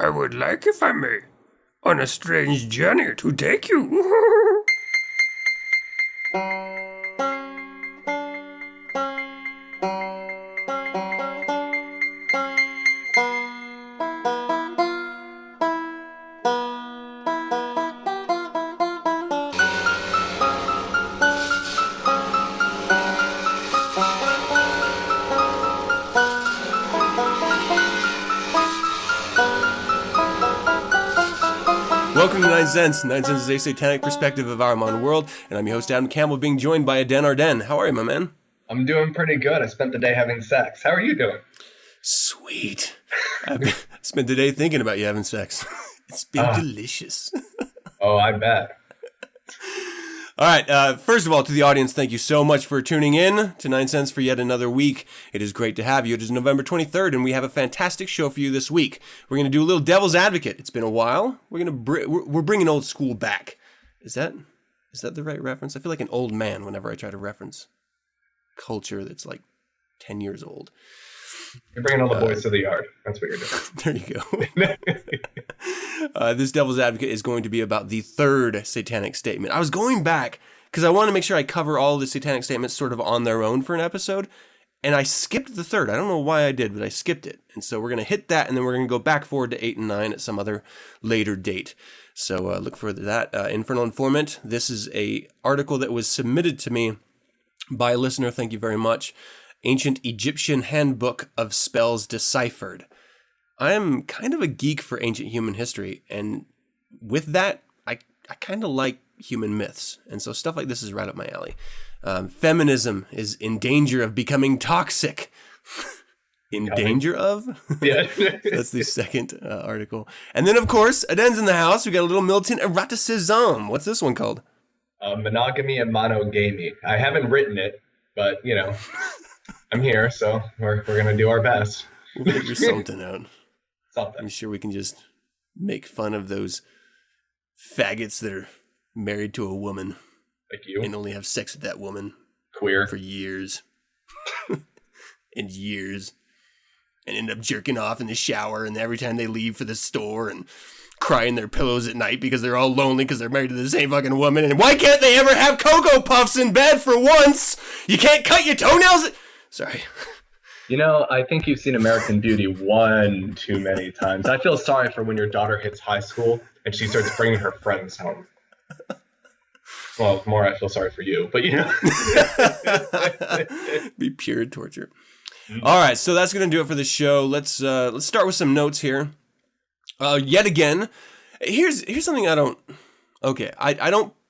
I would like, if I may, on a strange journey to take you. Welcome to 9sense. 9sense is a satanic perspective of our modern world, and I'm your host, Adam Campbell, being joined by Aden Arden. How are you, my man? I'm doing pretty good. I spent the day having sex. How are you doing? Sweet. I spent the day thinking about you having sex. It's been delicious. Oh, I bet. All right. First of all, to the audience, thank you so much for tuning in to 9sense for yet another week. It is great to have you. It is November 23rd, and we have a fantastic show for you this week. We're going to do a little devil's advocate. It's been a while. We're bringing old school back. Is that the right reference? I feel like an old man whenever I try to reference culture that's like 10 years old. You're bringing all the boys to the yard. That's what you're doing. There you go. This devil's advocate is going to be about the third satanic statement. I was going back because I want to make sure I cover all the satanic statements sort of on their own for an episode, and I skipped the third. I don't know why I did, but I skipped it. And so we're going to hit that, and then we're going to go back forward to 8 and 9 at some other later date. So look for that. Infernal Informant. This is a article that was submitted to me by a listener. Thank you very much. Ancient Egyptian Handbook of Spells Deciphered. I am kind of a geek for ancient human history, and with that, I kind of like human myths, and so stuff like this is right up my alley. Feminism is in danger of becoming toxic. In danger of? Yeah. That's the second article. And then, of course, Aden's in the house. We got a little Militant Eroticism. What's this one called? Monogamy and Mono-Gamy. I haven't written it, but, you know, I'm here, so we're going to do our best. We'll figure something out. Something. I'm sure we can just make fun of those faggots that are married to a woman. Like you. And only have sex with that woman. Queer. For years. And years. And end up jerking off in the shower, and every time they leave for the store and cry in their pillows at night because they're all lonely because they're married to the same fucking woman. And why can't they ever have Cocoa Puffs in bed for once? You can't cut your toenails? Sorry. You know, I think you've seen American Beauty one too many times. I feel sorry for when your daughter hits high school and she starts bringing her friends home. Well, more I feel sorry for you, but you know. Be pure torture. All right, so that's going to do it for the show. Let's start with some notes here. Yet again, here's something I don't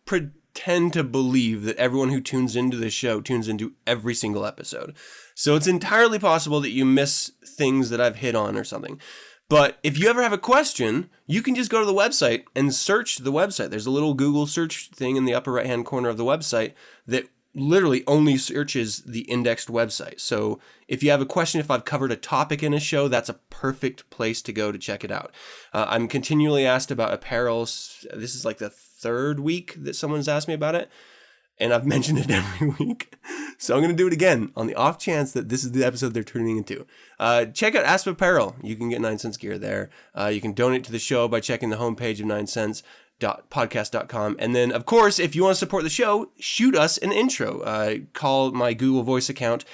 pretend to believe that everyone who tunes into this show tunes into every single episode. So it's entirely possible that you miss things that I've hit on or something. But if you ever have a question, you can just go to the website and search the website. There's a little Google search thing in the upper right-hand corner of the website that literally only searches the indexed website. So if you have a question, if I've covered a topic in a show, that's a perfect place to go to check it out. I'm continually asked about apparel. This is like the third week that someone's asked me about it, and I've mentioned it every week. So I'm going to do it again on the off chance that this is the episode they're tuning into. Check out Asp Apparel. You can get 9sense gear there. You can donate to the show by checking the homepage of 9sense.podcast.com. And then, of course, if you want to support the show, shoot us an intro. Call my Google Voice account,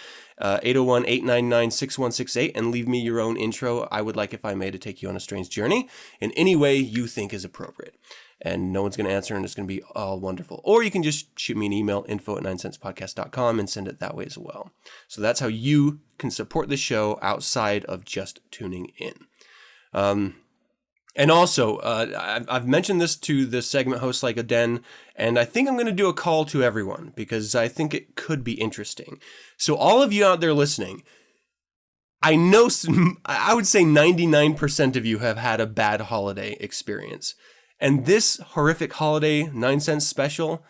801-899-6168, and leave me your own intro. I would like, if I may, to take you on a strange journey in any way you think is appropriate. And no one's going to answer, and it's going to be all wonderful. Or you can just shoot me an email, info@9sensepodcast.com, and send it that way as well. So that's how you can support the show outside of just tuning in. And also, I've mentioned this to the segment hosts like Aden, and I think I'm going to do a call to everyone because I think it could be interesting. So all of you out there listening, I know, I would say 99% of you have had a bad holiday experience. And this horrific holiday 9sense special,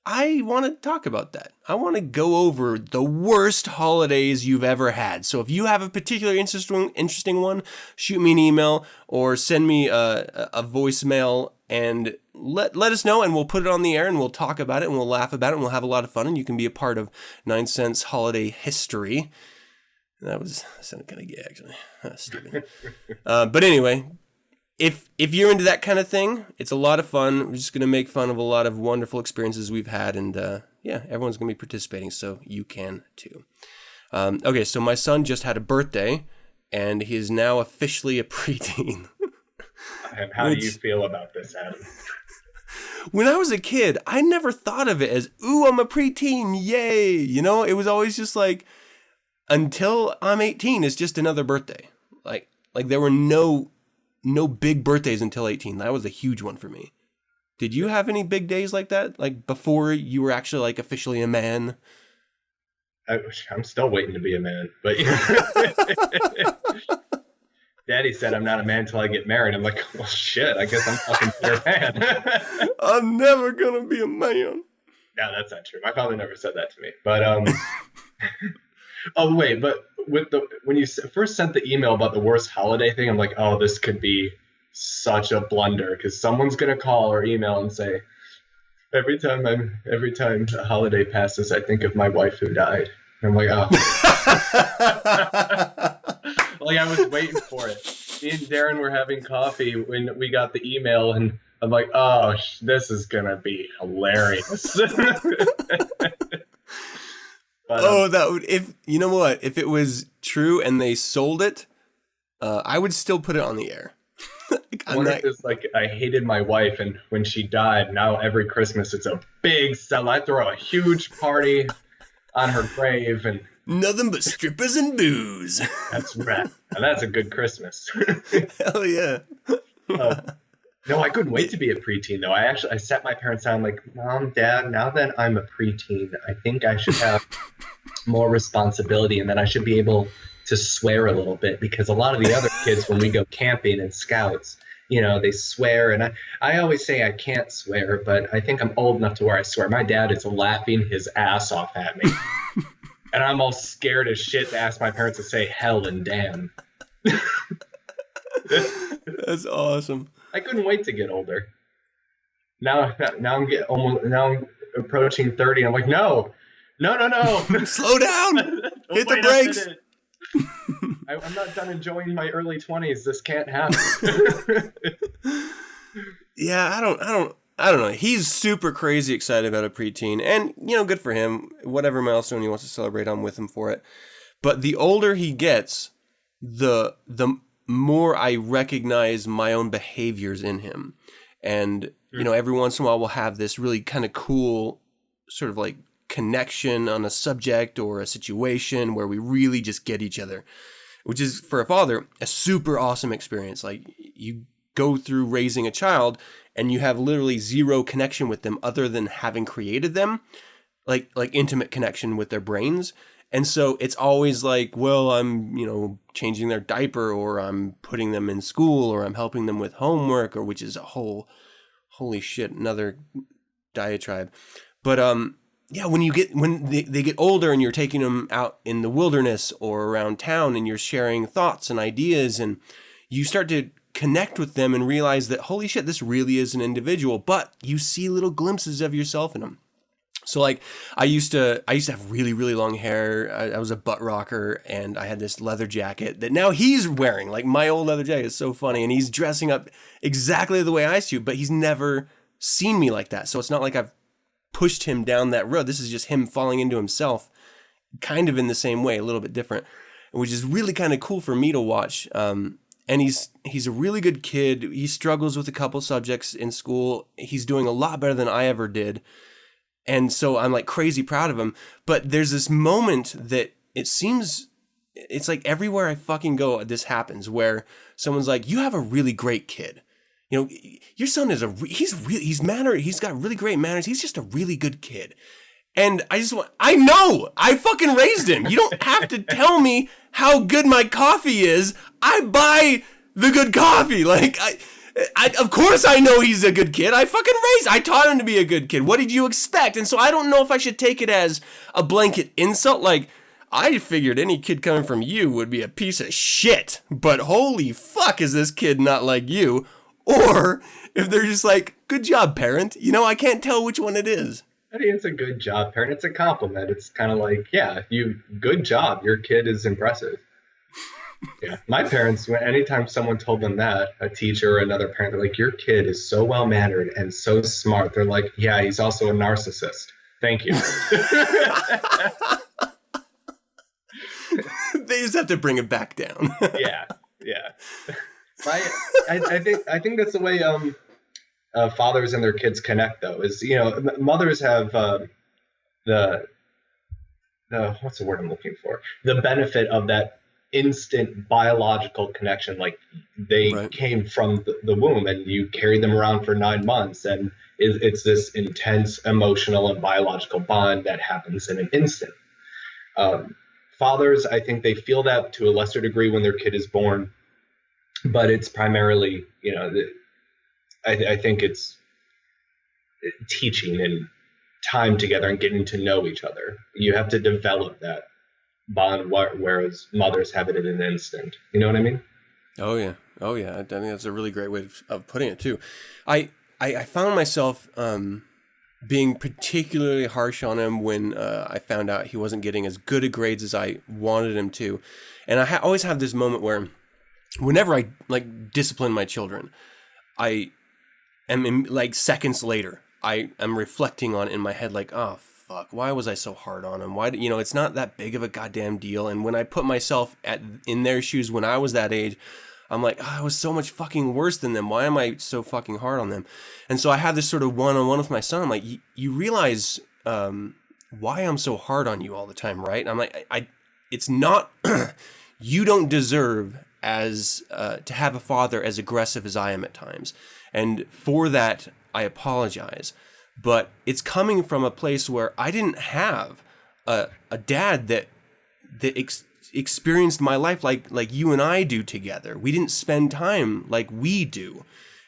I want to talk about that. I want to go over the worst holidays you've ever had. So if you have a particularly interesting one, shoot me an email or send me a voicemail and let us know, and we'll put it on the air and we'll talk about it and we'll laugh about it and we'll have a lot of fun, and you can be a part of 9sense holiday history. That sounded kind of gay, actually. Stupid. But anyway, if you're into that kind of thing, it's a lot of fun. We're just going to make fun of a lot of wonderful experiences we've had. And yeah, everyone's going to be participating, so you can too. Okay, so my son just had a birthday, and he is now officially a preteen. And how do you feel about this, Adam? When I was a kid, I never thought of it as, ooh, I'm a preteen, yay. You know, it was always just like, until I'm 18, it's just another birthday. Like there were no big birthdays until 18. That was a huge one for me. Did you have any big days like that? Like before you were actually like officially a man? I'm still waiting to be a man, but Daddy said I'm not a man until I get married. I'm like, well, shit, I guess I'm fucking a man. I'm never gonna be a man. No, that's not true. My father never said that to me. But oh wait, but when you first sent the email about the worst holiday thing, I'm like, oh, this could be such a blunder because someone's gonna call or email and say, every time a holiday passes, I think of my wife who died. And I'm like, oh. Like I was waiting for it. Me and Darren were having coffee when we got the email, and I'm like, oh, this is gonna be hilarious. But, that would, if you know what, if it was true and they sold it, I would still put it on the air. I hated my wife, and when she died, now every Christmas it's a big sell. I throw a huge party on her grave, and nothing but strippers and booze. That's right. Now that's a good Christmas. Hell yeah. No, I couldn't wait to be a preteen, though. I sat my parents down like, Mom, Dad, now that I'm a preteen, I think I should have more responsibility, and then I should be able to swear a little bit, because a lot of the other kids, when we go camping and scouts, you know, they swear, and I always say I can't swear, but I think I'm old enough to where I swear. My dad is laughing his ass off at me, and I'm all scared as shit to ask my parents to say hell and damn. That's awesome. I couldn't wait to get older. Now I'm approaching 30. I'm like, no. Slow down. Hit the brakes. I'm not done enjoying my early 20s. This can't happen. Yeah, I don't know. He's super crazy excited about a preteen, and you know, good for him. Whatever milestone he wants to celebrate, I'm with him for it. But the older he gets, the more I recognize my own behaviors in him. And, you know, every once in a while we'll have this really kind of cool sort of like connection on a subject or a situation where we really just get each other, which is, for a father, a super awesome experience. Like, you go through raising a child and you have literally zero connection with them other than having created them, like intimate connection with their brains. And so it's always like, well, I'm, you know, changing their diaper, or I'm putting them in school, or I'm helping them with homework, or which is a holy shit, another diatribe. But yeah, when they get older and you're taking them out in the wilderness or around town and you're sharing thoughts and ideas, and you start to connect with them and realize that, holy shit, this really is an individual, but you see little glimpses of yourself in them. So like I used to have really, really long hair. I was a butt rocker, and I had this leather jacket that now he's wearing. Like, my old leather jacket is so funny, and he's dressing up exactly the way I used to, but he's never seen me like that. So it's not like I've pushed him down that road. This is just him falling into himself, kind of in the same way, a little bit different, which is really kind of cool for me to watch. And he's a really good kid. He struggles with a couple subjects in school. He's doing a lot better than I ever did. And so I'm like crazy proud of him. But there's this moment that it seems, it's like everywhere I fucking go, this happens, where someone's like, you have a really great kid. You know, your son is he's got really great manners. He's just a really good kid. And I know, I fucking raised him. You don't have to tell me how good my coffee is. I buy the good coffee. Like, of course I know he's a good kid. I taught him to be a good kid. What did you expect? And so I don't know if I should take it as a blanket insult. Like, I figured any kid coming from you would be a piece of shit, but holy fuck, is this kid not like you? Or if they're just like, good job, parent. You know, I can't tell which one it is. I think it's a good job, parent. It's a compliment. It's kind of like, yeah, good job. Your kid is impressive. Yeah, my parents, anytime someone told them that, a teacher or another parent, they're like, your kid is so well mannered and so smart. They're like, yeah, he's also a narcissist. Thank you. They just have to bring it back down. Yeah. I think that's the way fathers and their kids connect, though. Is mothers have the what's the word I'm looking for? The benefit of that instant biological connection, like they Right. came from the womb, and you carried them around for 9 months, and it's this intense emotional and biological bond that happens in an instant. Fathers, I think they feel that to a lesser degree when their kid is born, but it's primarily, I think it's teaching and time together and getting to know each other. You have to develop that bond, whereas mothers have it in an instant. You know what I mean? Oh yeah. I think that's a really great way of putting it too. I found myself being particularly harsh on him when I found out he wasn't getting as good a grades as I wanted him to, and I always have this moment where, whenever I discipline my children, I am seconds later, I am reflecting on it in my head like, oh fuck, why was I so hard on him? Why it's not that big of a goddamn deal. And when I put myself in their shoes when I was that age, I'm like, oh, I was so much fucking worse than them. Why am I so fucking hard on them? And so I had this sort of one-on-one with my son. I'm like, you realize why I'm so hard on you all the time, right? And I'm like, it's not, you don't deserve to have a father as aggressive as I am at times. And for that, I apologize. But it's coming from a place where I didn't have a dad that experienced my life like you and I do together. We didn't spend time like we do.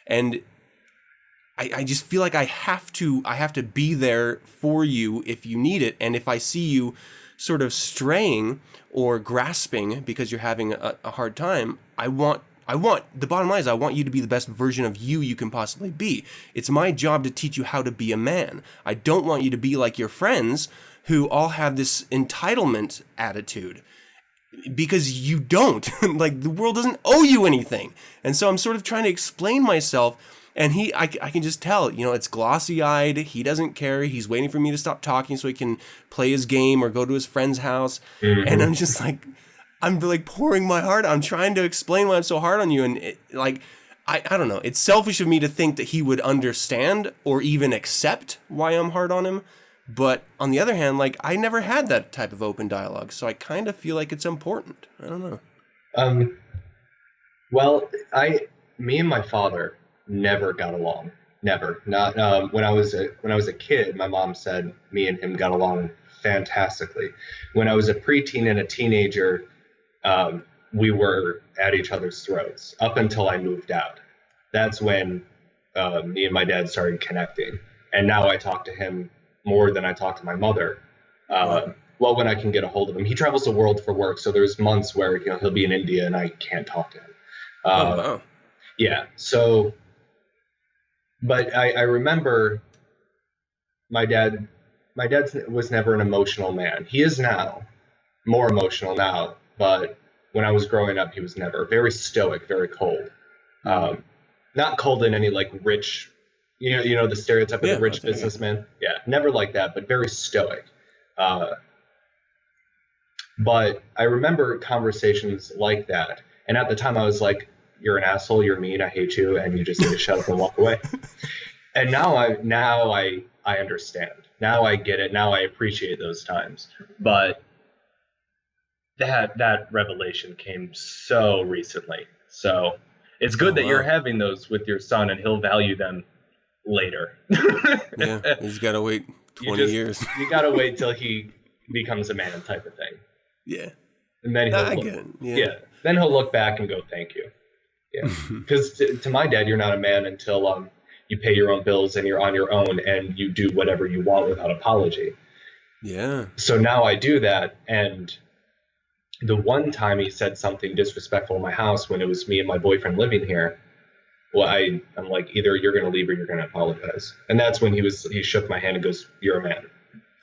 And I just feel like I have to be there for you if you need it. And if I see you sort of straying or grasping because you're having a hard time, the bottom line is I want you to be the best version of you can possibly be. It's my job to teach you how to be a man. I don't want you to be like your friends who all have this entitlement attitude, because you don't. Like, the world doesn't owe you anything. And so I'm sort of trying to explain myself, and I can just tell, it's glossy-eyed. He doesn't care. He's waiting for me to stop talking so he can play his game or go to his friend's house. Mm-hmm. And I'm just like, I'm pouring my heart. I'm trying to explain why I'm so hard on you. And I don't know. It's selfish of me to think that he would understand or even accept why I'm hard on him. But on the other hand, I never had that type of open dialogue. So I kind of feel like it's important. I don't know. Well, me and my father never got along. Never. Not when I was a kid, my mom said me and him got along fantastically. When I was a preteen and a teenager, we were at each other's throats up until I moved out. That's when me and my dad started connecting. And now I talk to him more than I talk to my mother. Well, when I can get a hold of him. He travels the world for work, so there's months where he'll be in India and I can't talk to him. Wow. Yeah, so, but I remember my dad was never an emotional man. He is now, more emotional now, but when I was growing up, he was never. Very stoic, very cold. Not cold in any rich, the stereotype of the rich businessman. Yeah, never like that, but very stoic. But I remember conversations like that. And at the time I was like, you're an asshole, you're mean, I hate you, and you just need to shut up and walk away. And now I understand. Now I get it. Now I appreciate those times. But that revelation came so recently. So it's good that you're having those with your son, and he'll value them later. Yeah, he's got to wait 20 years. You got to wait till he becomes a man, type of thing. Yeah. And then I get it. Yeah. Then he'll look back and go, thank you. Yeah. Because to my dad, you're not a man until you pay your own bills and you're on your own and you do whatever you want without apology. Yeah. So now I do that. And the one time he said something disrespectful in my house when it was me and my boyfriend living here, well, I'm like, either you're going to leave or you're going to apologize. And that's when he shook my hand and goes, you're a man.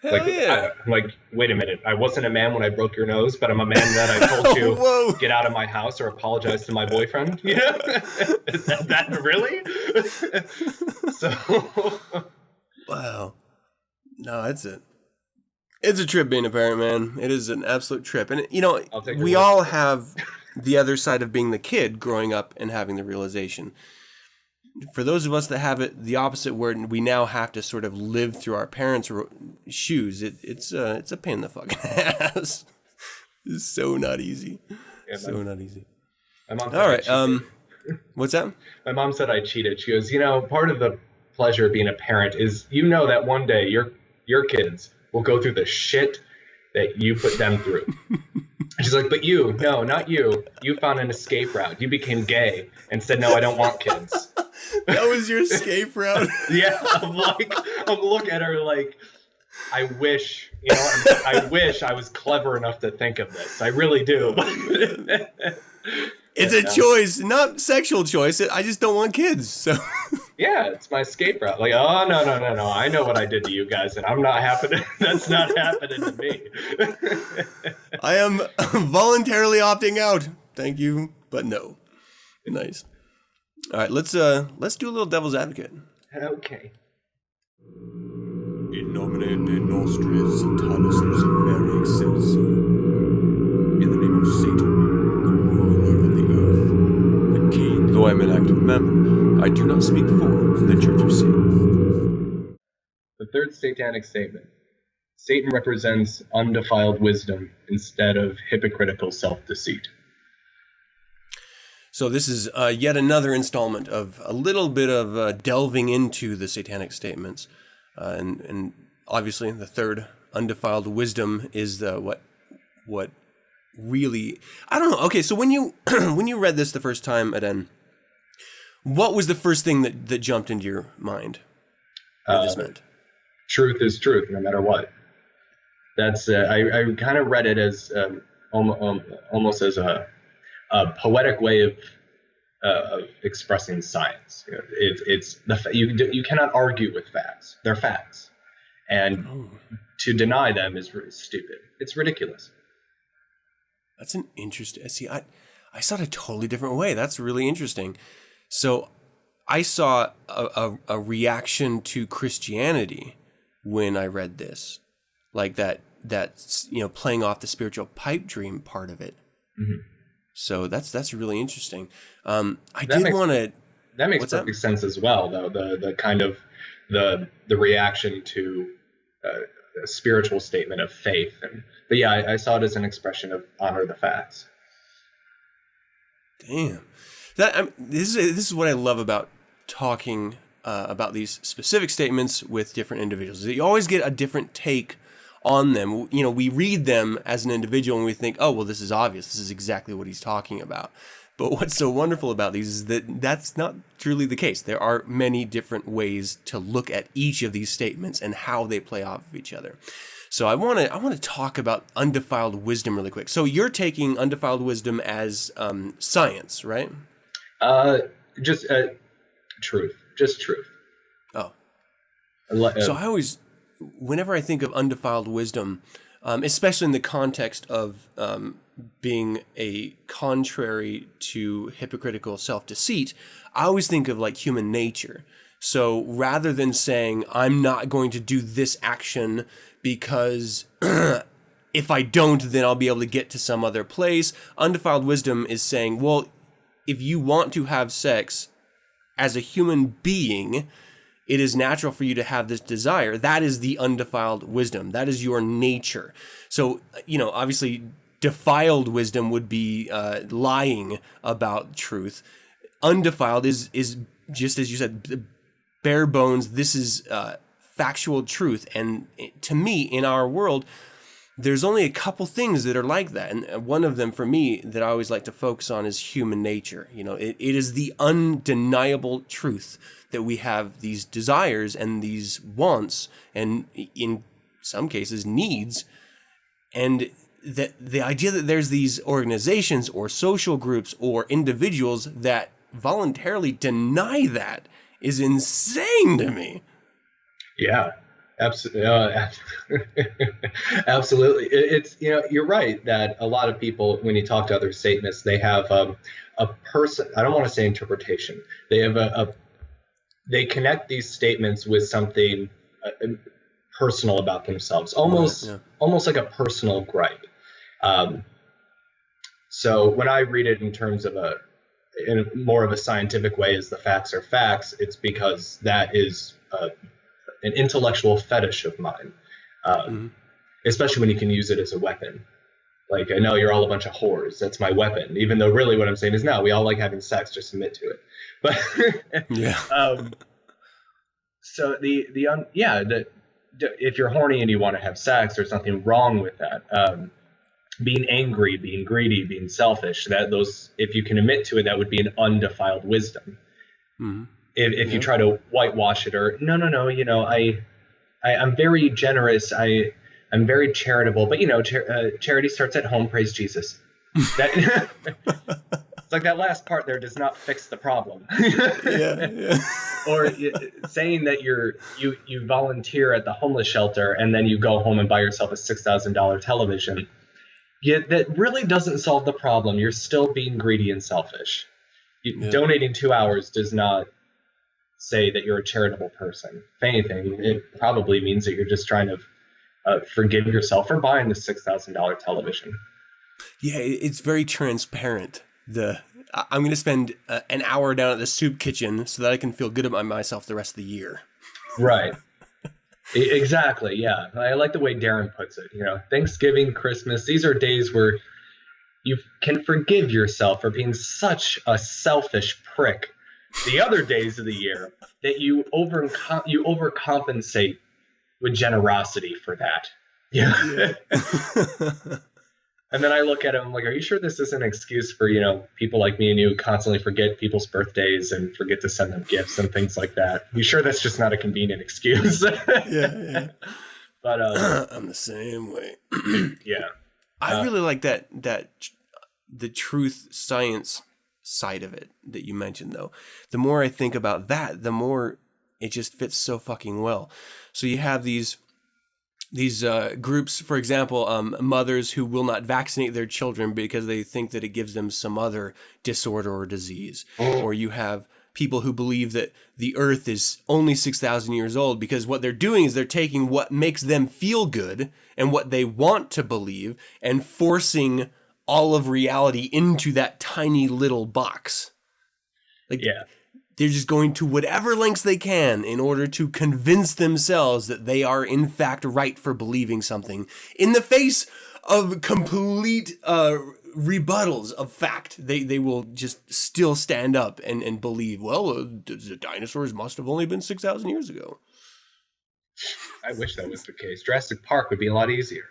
Like, yeah. I'm like, wait a minute. I wasn't a man when I broke your nose, but I'm a man that I told you Whoa. get out of my house or apologize to my boyfriend. You know, is that really? So, Wow. No, that's it. It's a trip being a parent, man. It is an absolute trip. And, you know, I'll take your we word all for it. have the other side of being the kid growing up and having the realization. For those of us that have it the opposite, where we now have to sort of live through our parents' shoes, it's a pain in the fucking ass. It's so not easy. Yeah, Not easy. my mom said All I right. cheated. What's that? My mom said I cheated. She goes, you know, part of the pleasure of being a parent is you know that one day your kids will go through the shit that you put them through. And she's like, but you, no, not you. You found an escape route. You became gay and said, no, I don't want kids. That was your escape route. Yeah, I'm looking at her like, I wish, you know, I wish I was clever enough to think of this. I really do. It's a choice, not sexual choice. I just don't want kids. So Yeah, it's my escape route. Like, oh, no. I know what I did to you guys, and I'm not happening. That's not happening to me. I am voluntarily opting out. Thank you, but no. Nice. All right, let's do a little devil's advocate. Okay. In nomine de nostris Satanis Luciferi Excelsior. In the name of Satan, the ruler of the earth, the king. Though I am an active member, I do not speak for the Church of Satan. The third satanic statement. Satan represents undefiled wisdom instead of hypocritical self-deceit. So this is yet another installment of a little bit of delving into the satanic statements. And obviously the third, undefiled wisdom, is what really, I don't know. Okay, so when you when you read this the first time, Aden, what was the first thing that jumped into your mind that this meant? Truth is truth, no matter what. That's I kind of read it as almost as a poetic way of expressing science. You know, it's you cannot argue with facts. They're facts, and to deny them is stupid. It's ridiculous. That's an interesting. See, I saw it a totally different way. That's really interesting. So I saw a reaction to Christianity when I read this, like that's playing off the spiritual pipe dream part of it. Mm-hmm. So that's really interesting. That makes perfect sense as well, though. The kind of the reaction to a spiritual statement of faith, but yeah, I saw it as an expression of honor the facts. Damn, this is what I love about talking about these specific statements with different individuals. Is that you always get a different take on them. You know, we read them as an individual and we think, oh, well, this is obvious. This is exactly what he's talking about. But what's so wonderful about these is that that's not truly the case. There are many different ways to look at each of these statements and how they play off of each other. So I want to talk about undefiled wisdom really quick. So you're taking undefiled wisdom as science, right? Just truth. Just truth. Oh. So I always, whenever I think of undefiled wisdom, especially in the context of being a contrary to hypocritical self-deceit, I always think of like human nature. So rather than saying, I'm not going to do this action because if I don't, then I'll be able to get to some other place, undefiled wisdom is saying, well, if you want to have sex as a human being, it is natural for you to have this desire. That is the undefiled wisdom. That is your nature. So, obviously, defiled wisdom would be lying about truth. Undefiled is just as you said, bare bones. This is factual truth. And to me, in our world, there's only a couple things that are like that. And one of them for me that I always like to focus on is human nature. It is the undeniable truth that we have these desires and these wants and in some cases needs. And that the idea that there's these organizations or social groups or individuals that voluntarily deny that is insane to me. Yeah. Absolutely. Absolutely. It's, you're right that a lot of people, when you talk to other Satanists, they have a person, I don't want to say interpretation. They have they connect these statements with something personal about themselves, almost, Right, yeah. almost like a personal gripe. Um, so when I read it in terms of in more of a scientific way, as the facts are facts, it's because that is an intellectual fetish of mine, Mm-hmm. especially when you can use it as a weapon. Like, I know you're all a bunch of whores. That's my weapon. Even though really what I'm saying is, no, we all like having sex. Just admit to it. But Yeah. So if you're horny and you want to have sex, there's nothing wrong with that. Being angry, being greedy, being selfish, if you can admit to it, that would be an undefiled wisdom. Mm-hmm. If you try to whitewash it, or no, I'm very generous. I'm very charitable, but charity starts at home. Praise Jesus. That it's like that last part there does not fix the problem. Yeah. Or saying that you volunteer at the homeless shelter and then you go home and buy yourself a $6,000 television. Yeah, that really doesn't solve the problem. You're still being greedy and selfish. Donating 2 hours does not say that you're a charitable person. If anything, it probably means that you're just trying to forgive yourself for buying the $6,000 television. Yeah, it's very transparent. I'm going to spend an hour down at the soup kitchen so that I can feel good about myself the rest of the year. Right. Exactly. Yeah. I like the way Darren puts it. Thanksgiving, Christmas, these are days where you can forgive yourself for being such a selfish prick the other days of the year that you overcompensate with generosity for that. Yeah. And then I look at it, I'm like, are you sure this isn't an excuse for, people like me and you constantly forget people's birthdays and forget to send them gifts and things like that? You sure that's just not a convenient excuse? Yeah. But I'm the same way. Yeah. I really like that the truth science side of it that you mentioned, though. The more I think about that, the more it just fits so fucking well. So you have these groups, for example, mothers who will not vaccinate their children because they think that it gives them some other disorder or disease. Or you have people who believe that the earth is only 6,000 years old because what they're doing is they're taking what makes them feel good and what they want to believe and forcing all of reality into that tiny little box. They're just going to whatever lengths they can in order to convince themselves that they are in fact right for believing something in the face of complete rebuttals of fact. They will just still stand up and believe, well, the dinosaurs must have only been 6,000 years ago. I wish that was the case. Jurassic Park would be a lot easier.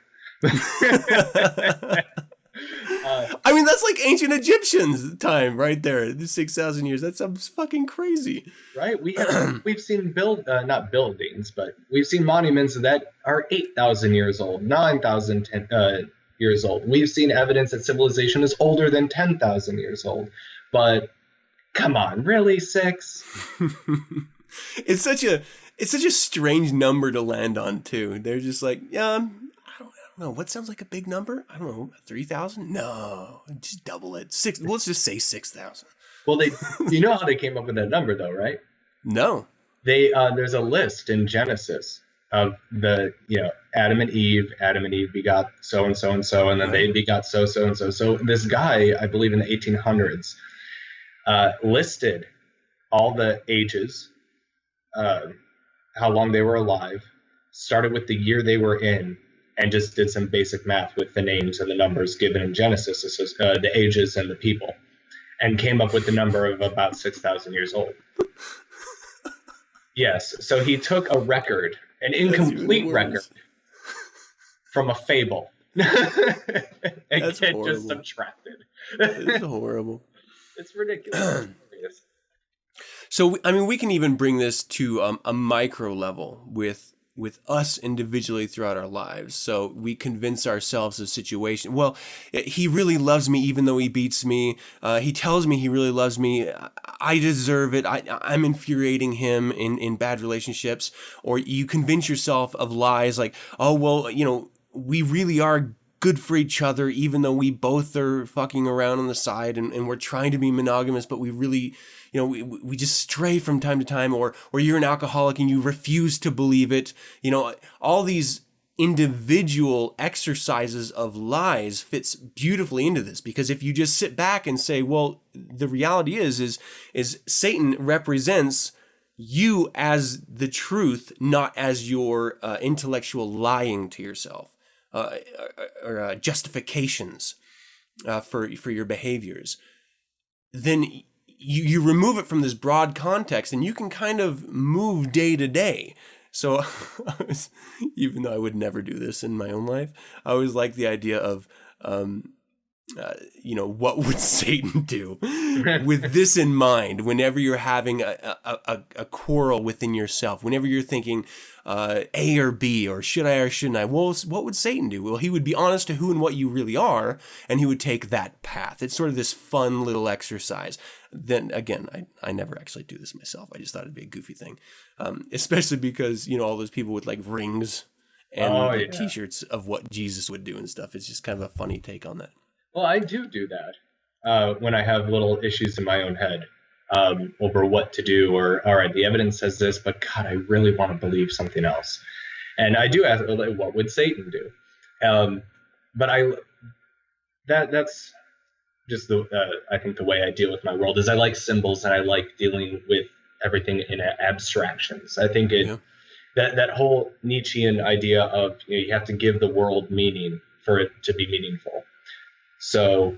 I mean, that's like ancient Egyptians time right there. The 6,000 years. That sounds fucking crazy. Right? We've seen not buildings, but we've seen monuments that are 8,000 years old, 9,000 years old. We've seen evidence that civilization is older than 10,000 years old. But come on, really, 6? It's such a strange number to land on too. They're just like, yeah, I don't know. What sounds like a big number? I don't know. 3,000? No, just double it. 6. Let's just say 6,000. Well, you know how they came up with that number, though, right? No. There's a list in Genesis of Adam and Eve. Adam and Eve begot so and so and so, and then they begot so and so. So this guy, I believe in the 1800s, listed all the ages, how long they were alive, started with the year they were in, and just did some basic math with the names and the numbers given in Genesis, the ages and the people, and came up with the number of about 6,000 years old. Yes, so he took a record, an incomplete record, from a fable, and just subtracted. It's horrible. It's ridiculous. So, I mean, we can even bring this to a micro level with with us individually throughout our lives. So we convince ourselves of situation. Well, he really loves me even though he beats me. He tells me he really loves me. I deserve it. I'm infuriating him in bad relationships. Or you convince yourself of lies like, oh, well, we really are good for each other, even though we both are fucking around on the side and we're trying to be monogamous, but we really, we just stray from time to time, or you're an alcoholic and you refuse to believe it. All these individual exercises of lies fits beautifully into this, because if you just sit back and say, well, the reality is Satan represents you as the truth, not as your intellectual lying to yourself. Or justifications for your behaviors, then you remove it from this broad context and you can kind of move day to day. So even though I would never do this in my own life, I always like the idea of, what would Satan do with this in mind whenever you're having a quarrel within yourself, whenever you're thinking A or B, or should I or shouldn't I? Well, what would Satan do? Well, he would be honest to who and what you really are, and he would take that path. It's sort of this fun little exercise. Then again, I never actually do this myself. I just thought it'd be a goofy thing, especially because, all those people with like rings and t-shirts of what Jesus would do and stuff. It's just kind of a funny take on that. Well, I do that when I have little issues in my own head over what to do, or, all right, the evidence says this, but God, I really want to believe something else. And I do ask, like, what would Satan do? But that's just I think the way I deal with my world is I like symbols, and I like dealing with everything in abstractions. I think that whole Nietzschean idea of you have to give the world meaning for it to be meaningful. So,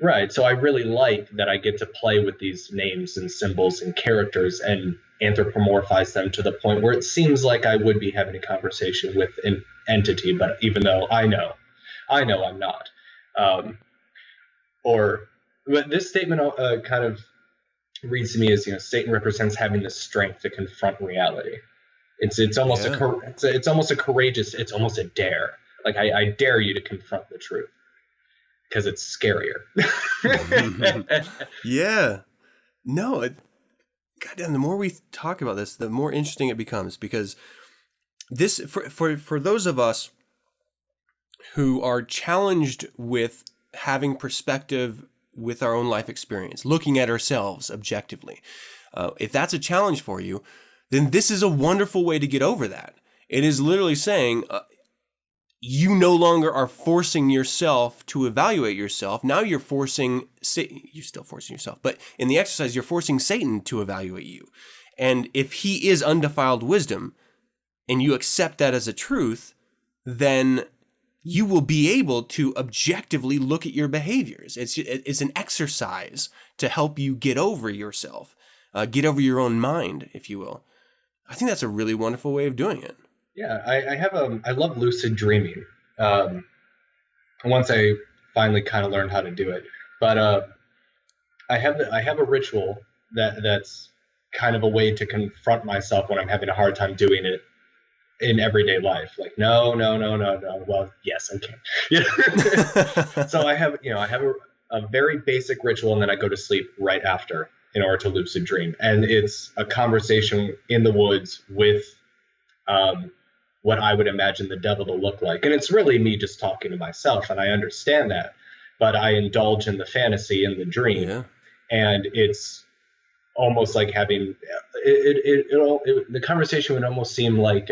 right. So I really like that I get to play with these names and symbols and characters and anthropomorphize them to the point where it seems like I would be having a conversation with an entity, but even though I know I'm not. But this statement kind of reads to me as, Satan represents having the strength to confront reality. It's almost it's almost a courageous, it's almost a dare. Like I dare you to confront the truth. Because it's scarier. Yeah. No, goddamn, the more we talk about this, the more interesting it becomes, because this, for those of us who are challenged with having perspective with our own life experience, looking at ourselves objectively, if that's a challenge for you, then this is a wonderful way to get over that. It is literally saying, you no longer are forcing yourself to evaluate yourself. Now you're still forcing yourself, but in the exercise, you're forcing Satan to evaluate you. And if he is undefiled wisdom, and you accept that as a truth, then you will be able to objectively look at your behaviors. It's an exercise to help you get over yourself, get over your own mind, if you will. I think that's a really wonderful way of doing it. Yeah, I love lucid dreaming. Once I finally kind of learned how to do it, but I have a ritual that's kind of a way to confront myself when I'm having a hard time doing it in everyday life. Like, no. Well, yes, I can. Yeah. So I have a very basic ritual, and then I go to sleep right after in order to lucid dream, and it's a conversation in the woods with what I would imagine the devil to look like. And it's really me just talking to myself, and I understand that, but I indulge in the fantasy and the dream. Yeah. And it's almost like having the conversation would almost seem like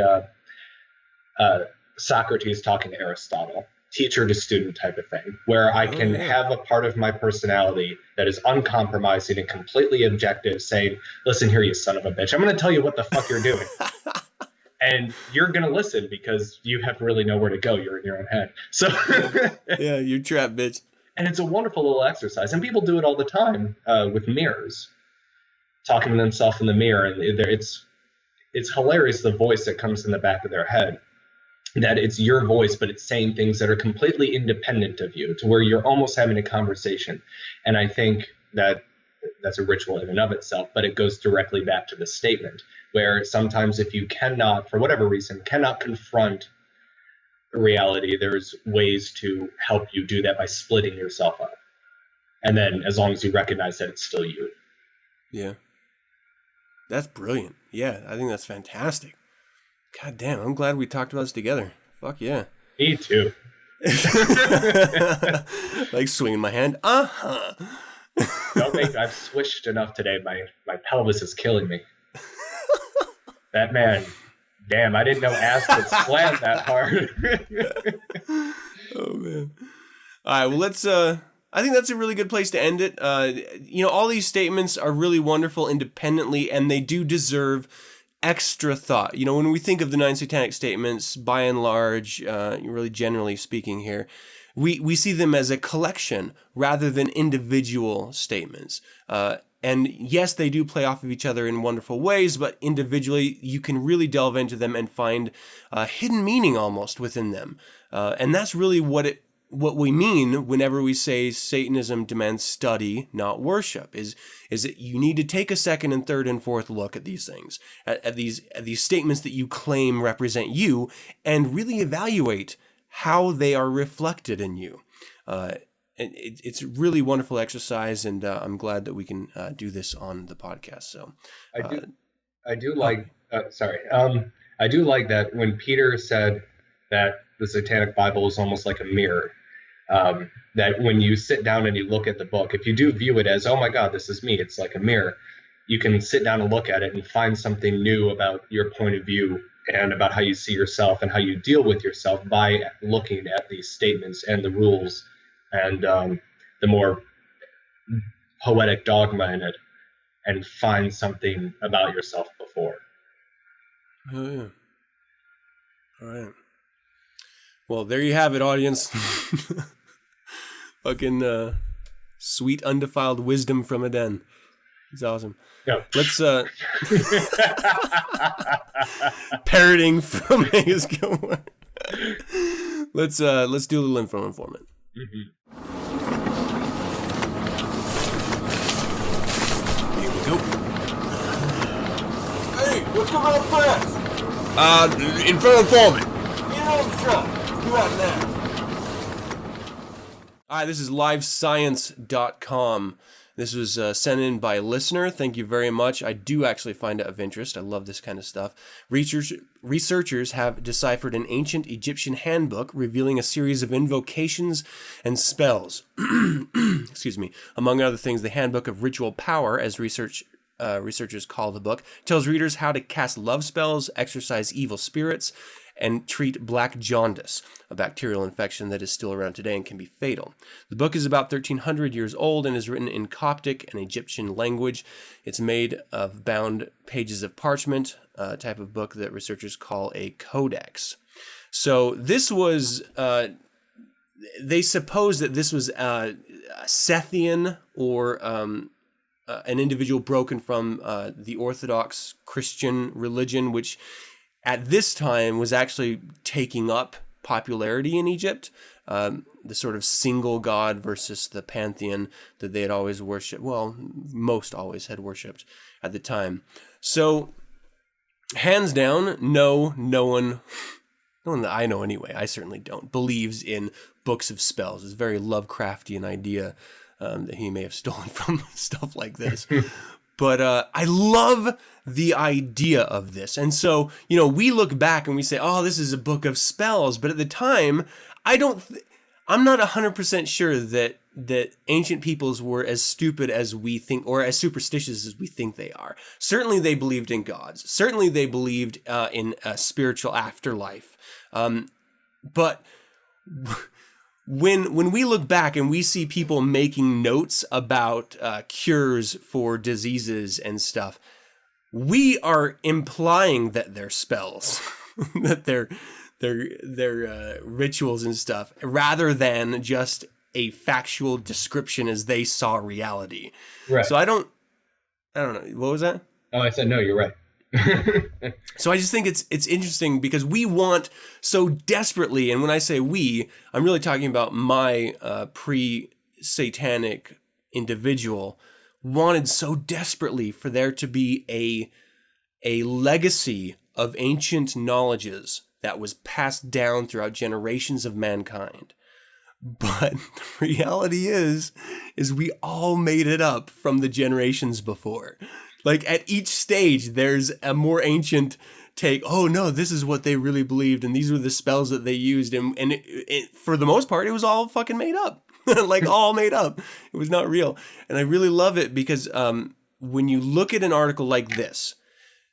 Socrates talking to Aristotle, teacher to student type of thing, where I can have a part of my personality that is uncompromising and completely objective, saying, listen here, you son of a bitch, I'm going to tell you what the fuck you're doing. And you're going to listen because you have really nowhere to go. You're in your own head. So yeah, you're trapped, bitch. And it's a wonderful little exercise. And people do it all the time with mirrors, talking to themselves in the mirror. And it's hilarious, the voice that comes in the back of their head, that it's your voice, but it's saying things that are completely independent of you, to where you're almost having a conversation. And I think that that's a ritual in and of itself, but it goes directly back to the statement, where sometimes if you cannot, for whatever reason, cannot confront reality, there's ways to help you do that by splitting yourself up. And then as long as you recognize that it's still you. Yeah. That's brilliant. Yeah, I think that's fantastic. God damn, I'm glad we talked about this together. Fuck yeah. Me too. Like swinging my hand. Uh-huh. Don't think I've swished enough today. My pelvis is killing me. That man, damn, I didn't know ass could slam that hard. Oh man. All right, well let's I think that's a really good place to end it. All these statements are really wonderful independently, and they do deserve extra thought. When we think of the 9 satanic statements, by and large, really generally speaking here, we see them as a collection rather than individual statements. And yes, they do play off of each other in wonderful ways, but individually, you can really delve into them and find hidden meaning almost within them. And that's really what we mean whenever we say Satanism demands study, not worship, is that you need to take a second and third and fourth look at these things, at these statements that you claim represent you, and really evaluate how they are reflected in you. And it's a really wonderful exercise, and I'm glad that we can do this on the podcast. So I do like that when Peter said that the Satanic Bible is almost like a mirror. That when you sit down and you look at the book, if you do view it as, oh my God, this is me, it's like a mirror, you can sit down and look at it and find something new about your point of view and about how you see yourself and how you deal with yourself by looking at these statements and the rules and the more poetic dogma in it, and find something about yourself before. Oh, yeah. All right. Well, there you have it, audience. Fucking sweet, undefiled wisdom from a den. It's awesome. Yeah. Let's parroting from Angus Gilmore. Let's do a little Infernal Informant. Mm-hmm. Here we go. Hey, what's going on fast? Infernal Informant. Get on the truck. You out now. Hi, this is livescience.com. This was sent in by a listener. Thank you very much. I do actually find it of interest. I love this kind of stuff. Researchers have deciphered an ancient Egyptian handbook revealing a series of invocations and spells. Excuse me. Among other things, the Handbook of Ritual Power, as researchers call the book, tells readers how to cast love spells, exorcise evil spirits, and treat black jaundice, a bacterial infection that is still around today and can be fatal. The book is about 1,300 years old and is written in Coptic and Egyptian language. It's made of bound pages of parchment, a type of book that researchers call a codex. So this was, they suppose that this was a Sethian, or an individual broken from the Orthodox Christian religion, which at this time was actually taking up popularity in Egypt, the sort of single god versus the pantheon that they had always worshipped. Well, most always had worshipped at the time. So, hands down, no one that I know anyway, I certainly don't, believes in books of spells. It's a very Lovecraftian idea that he may have stolen from stuff like this. But I love the idea of this. And so, we look back and we say, oh, this is a book of spells. But at the time, I'm not 100% sure that ancient peoples were as stupid as we think, or as superstitious as we think they are. Certainly they believed in gods. Certainly they believed in a spiritual afterlife. But when we look back and we see people making notes about cures for diseases and stuff, we are implying that they're spells, that they're rituals and stuff, rather than just a factual description as they saw reality. Right. So I don't know. What was that? Oh, I said no. You're right. So I just think it's interesting because we want so desperately, and when I say we, I'm really talking about my pre-satanic individual, wanted so desperately for there to be a legacy of ancient knowledges that was passed down throughout generations of mankind. But the reality is we all made it up from the generations before. Like at each stage, there's a more ancient take. Oh no, this is what they really believed, and these were the spells that they used, and for the most part, it was all fucking made up. Like all made up. It was not real. And I really love it because when you look at an article like this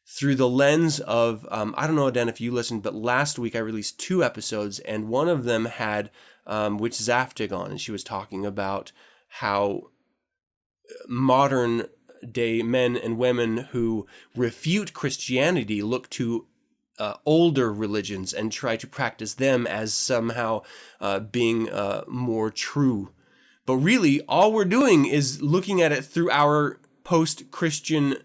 through the lens of, I don't know, Dan, if you listened, but last week I released 2 episodes, and one of them had Witch Zaftig on, and she was talking about how modern day men and women who refute Christianity look to older religions and try to practice them as somehow being more true. But really, all we're doing is looking at it through our post-Christian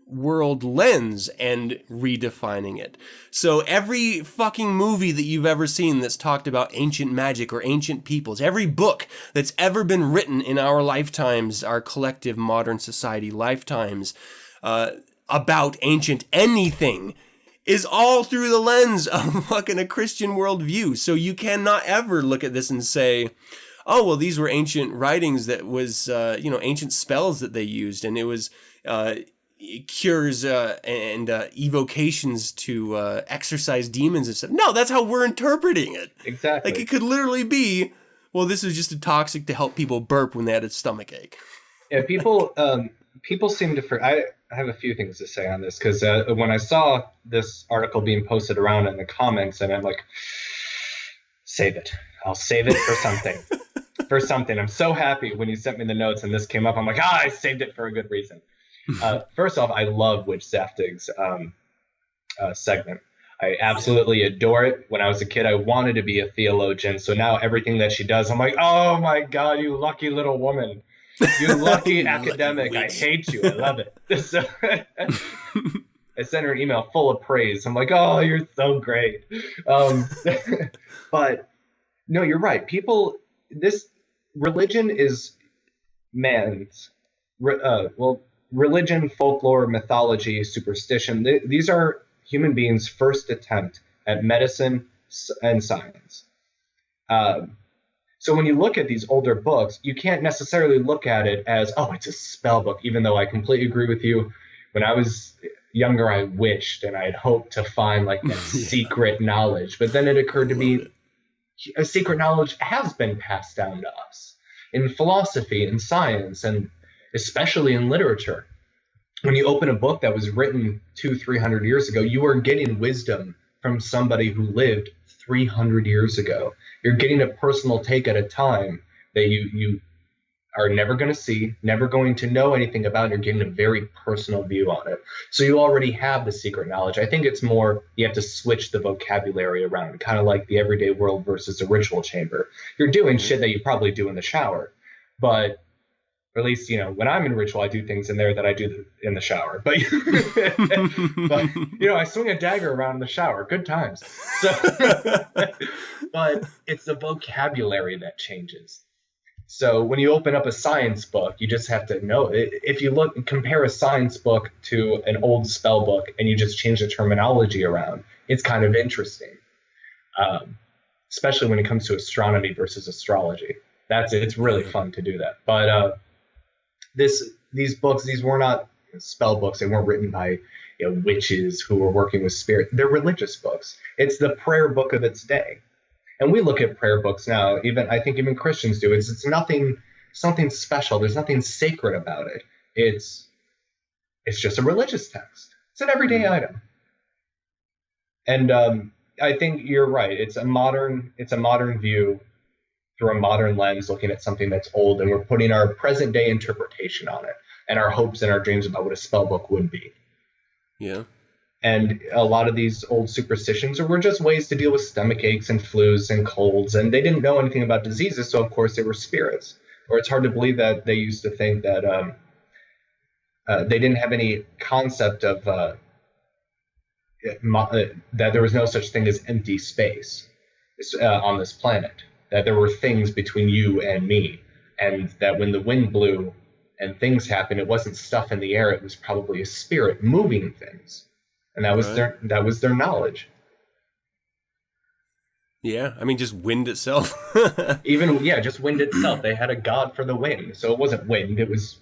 world lens and redefining it. So every fucking movie that you've ever seen that's talked about ancient magic or ancient peoples, every book that's ever been written in our lifetimes, our collective modern society lifetimes, about ancient anything, is all through the lens of fucking a Christian worldview. So you cannot ever look at this and say, oh, well, these were ancient writings that was, ancient spells that they used, and it was cures and evocations to exorcise demons and stuff. No, that's how we're interpreting it. Exactly. Like it could literally be, well, this is just a toxic to help people burp when they had a stomach ache. Yeah, people seem to. I have a few things to say on this because when I saw this article being posted around in the comments, and I'm like, save it. I'll save it for something. For something. I'm so happy when you sent me the notes and this came up. I'm like, I saved it for a good reason. First off, I love Witch Zaftig's segment. I absolutely adore it. When I was a kid, I wanted to be a theologian. So now everything that she does, I'm like, oh my God, you lucky little woman. You lucky academic. I hate you. I love it. So, I sent her an email full of praise. I'm like, oh, you're so great. But no, you're right. This religion is man's, religion, folklore, mythology, superstition. These are human beings' first attempt at medicine and science. So when you look at these older books, you can't necessarily look at it as, oh, it's a spell book, even though I completely agree with you. When I was younger, I wished and I'd hoped to find like that secret knowledge. But then it occurred to me, a secret knowledge has been passed down to us in philosophy and science, and especially in literature. When you open a book that was written 200-300 years ago, you are getting wisdom from somebody who lived 300 years ago. You're getting a personal take at a time that you are never going to see, never going to know anything about, and you're getting a very personal view on it. So you already have the secret knowledge. I think it's more you have to switch the vocabulary around, kind of like the everyday world versus the ritual chamber. You're doing shit that you probably do in the shower, but or at least, when I'm in ritual, I do things in there that I do in the shower. But, I swing a dagger around in the shower. Good times. So, but it's the vocabulary that changes. So when you open up a science book, you just have to know. If you compare a science book to an old spell book and you just change the terminology around, it's kind of interesting. Especially when it comes to astronomy versus astrology. It's really fun to do that. But these books, these were not spell books. They weren't written by witches who were working with spirit. They're religious books. It's the prayer book of its day. And we look at prayer books now, I think even Christians do. It's nothing special. There's nothing sacred about it. It's just a religious text. It's an everyday item. And I think you're right. It's a modern view through a modern lens, looking at something that's old, and we're putting our present day interpretation on it and our hopes and our dreams about what a spell book would be. Yeah. And a lot of these old superstitions were just ways to deal with stomach aches and flus and colds, and they didn't know anything about diseases, so of course they were spirits. Or it's hard to believe that they used to think that they didn't have any concept of that there was no such thing as empty space on this planet. That there were things between you and me, and that when the wind blew and things happened, it wasn't stuff in the air, it was probably a spirit moving things. And that was their knowledge. Yeah, I mean, just wind itself. Just wind itself. They had a god for the wind. So it wasn't wind, it was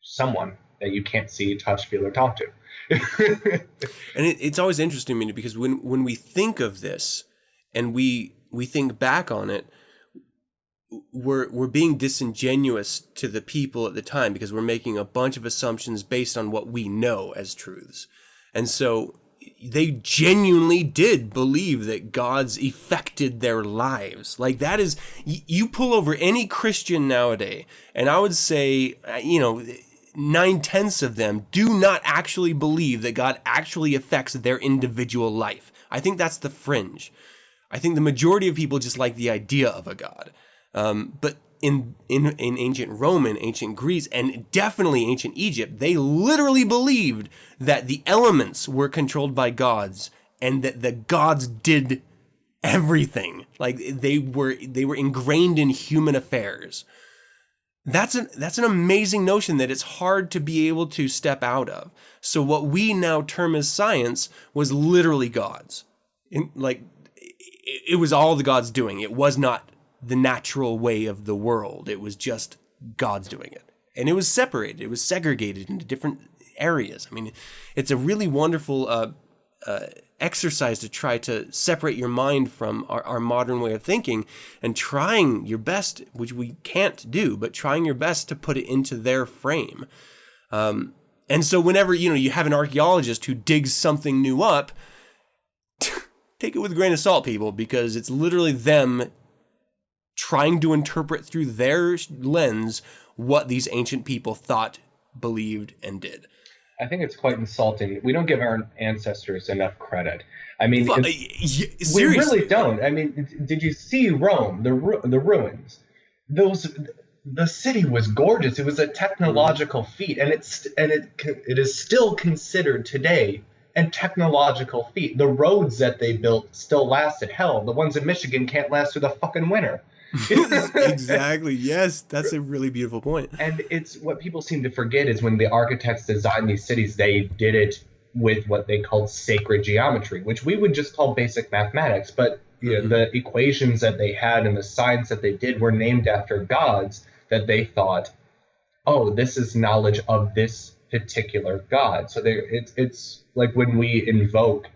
someone that you can't see, touch, feel, or talk to. And it's always interesting to me because when we think of this and we think back on it, we're being disingenuous to the people at the time because we're making a bunch of assumptions based on what we know as truths. And so they genuinely did believe that gods affected their lives. Like that is, you pull over any Christian nowadays, and I would say, 9/10 of them do not actually believe that God actually affects their individual life. I think that's the fringe. I think the majority of people just like the idea of a God. But in ancient Rome and ancient Greece, and definitely ancient Egypt, they literally believed that the elements were controlled by gods and that the gods did everything. Like they were ingrained in human affairs. That's an amazing notion that it's hard to be able to step out of. So what we now term as science was literally gods. It was all the gods doing. It was not the natural way of the world. It was just gods doing it. And it was separated. It was segregated into different areas. I mean, it's a really wonderful exercise to try to separate your mind from our modern way of thinking and trying your best, which we can't do, but trying your best to put it into their frame. And so whenever, you have an archaeologist who digs something new up, take it with a grain of salt, people, because it's literally them trying to interpret through their lens what these ancient people thought, believed, and did. I think it's quite insulting. We don't give our ancestors enough credit. I mean, we really don't. I mean, did you see Rome, the ruins? The city was gorgeous. It was a technological feat, and it is still considered today a technological feat. The roads that they built still lasted. Hell, the ones in Michigan can't last through the fucking winter. Exactly. Yes, that's a really beautiful point. And it's what people seem to forget is when the architects designed these cities, they did it with what they called sacred geometry, which we would just call basic mathematics. But the equations that they had and the science that they did were named after gods that they thought, oh, this is knowledge of this particular god. So it's like when we invoke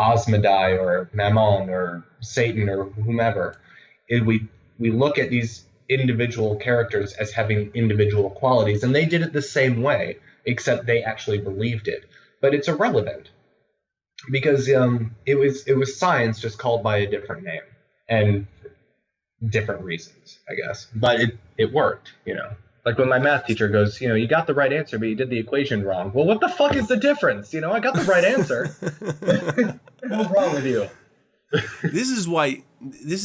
Asmodai or Mammon or Satan or whomever, we look at these individual characters as having individual qualities, and they did it the same way, except they actually believed it. But it's irrelevant because it was science just called by a different name and different reasons, I guess. But it worked, Like when my math teacher goes, you got the right answer, but you did the equation wrong. Well, what the fuck is the difference? I got the right answer. What's wrong with you? This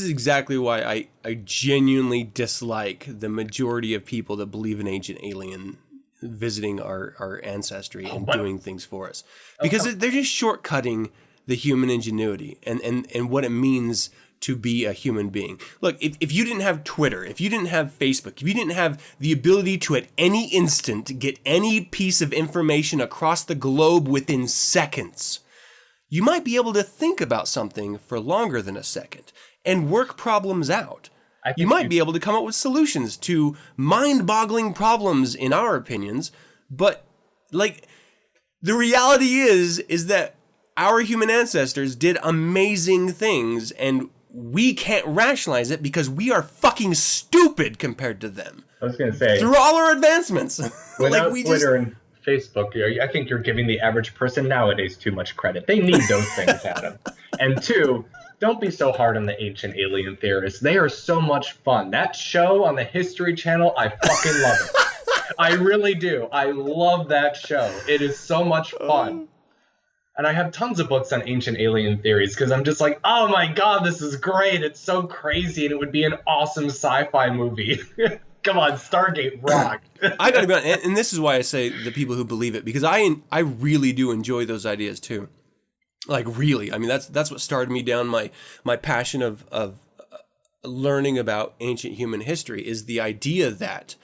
is exactly why I genuinely dislike the majority of people that believe in ancient alien visiting our ancestry and doing things for us. Because they're just shortcutting the human ingenuity and what it means to be a human being. Look, if you didn't have Twitter, if you didn't have Facebook, if you didn't have the ability to at any instant get any piece of information across the globe within seconds, you might be able to think about something for longer than a second and work problems out. You might be able to come up with solutions to mind-boggling problems in our opinions, but the reality is that our human ancestors did amazing things and we can't rationalize it because we are fucking stupid compared to them. I was going to say, through all our advancements. Without Twitter and Facebook, I think you're giving the average person nowadays too much credit. They need those things, Adam. And two, don't be so hard on the ancient alien theorists. They are so much fun. That show on the History Channel, I fucking love it. I really do. I love that show. It is so much fun. And I have tons of books on ancient alien theories because I'm just like, oh my god, this is great. It's so crazy and it would be an awesome sci-fi movie. Come on, Stargate rocked. I gotta be honest, and this is why I say the people who believe it, because I really do enjoy those ideas too. Like really, I mean that's what started me down my passion of learning about ancient human history is the idea that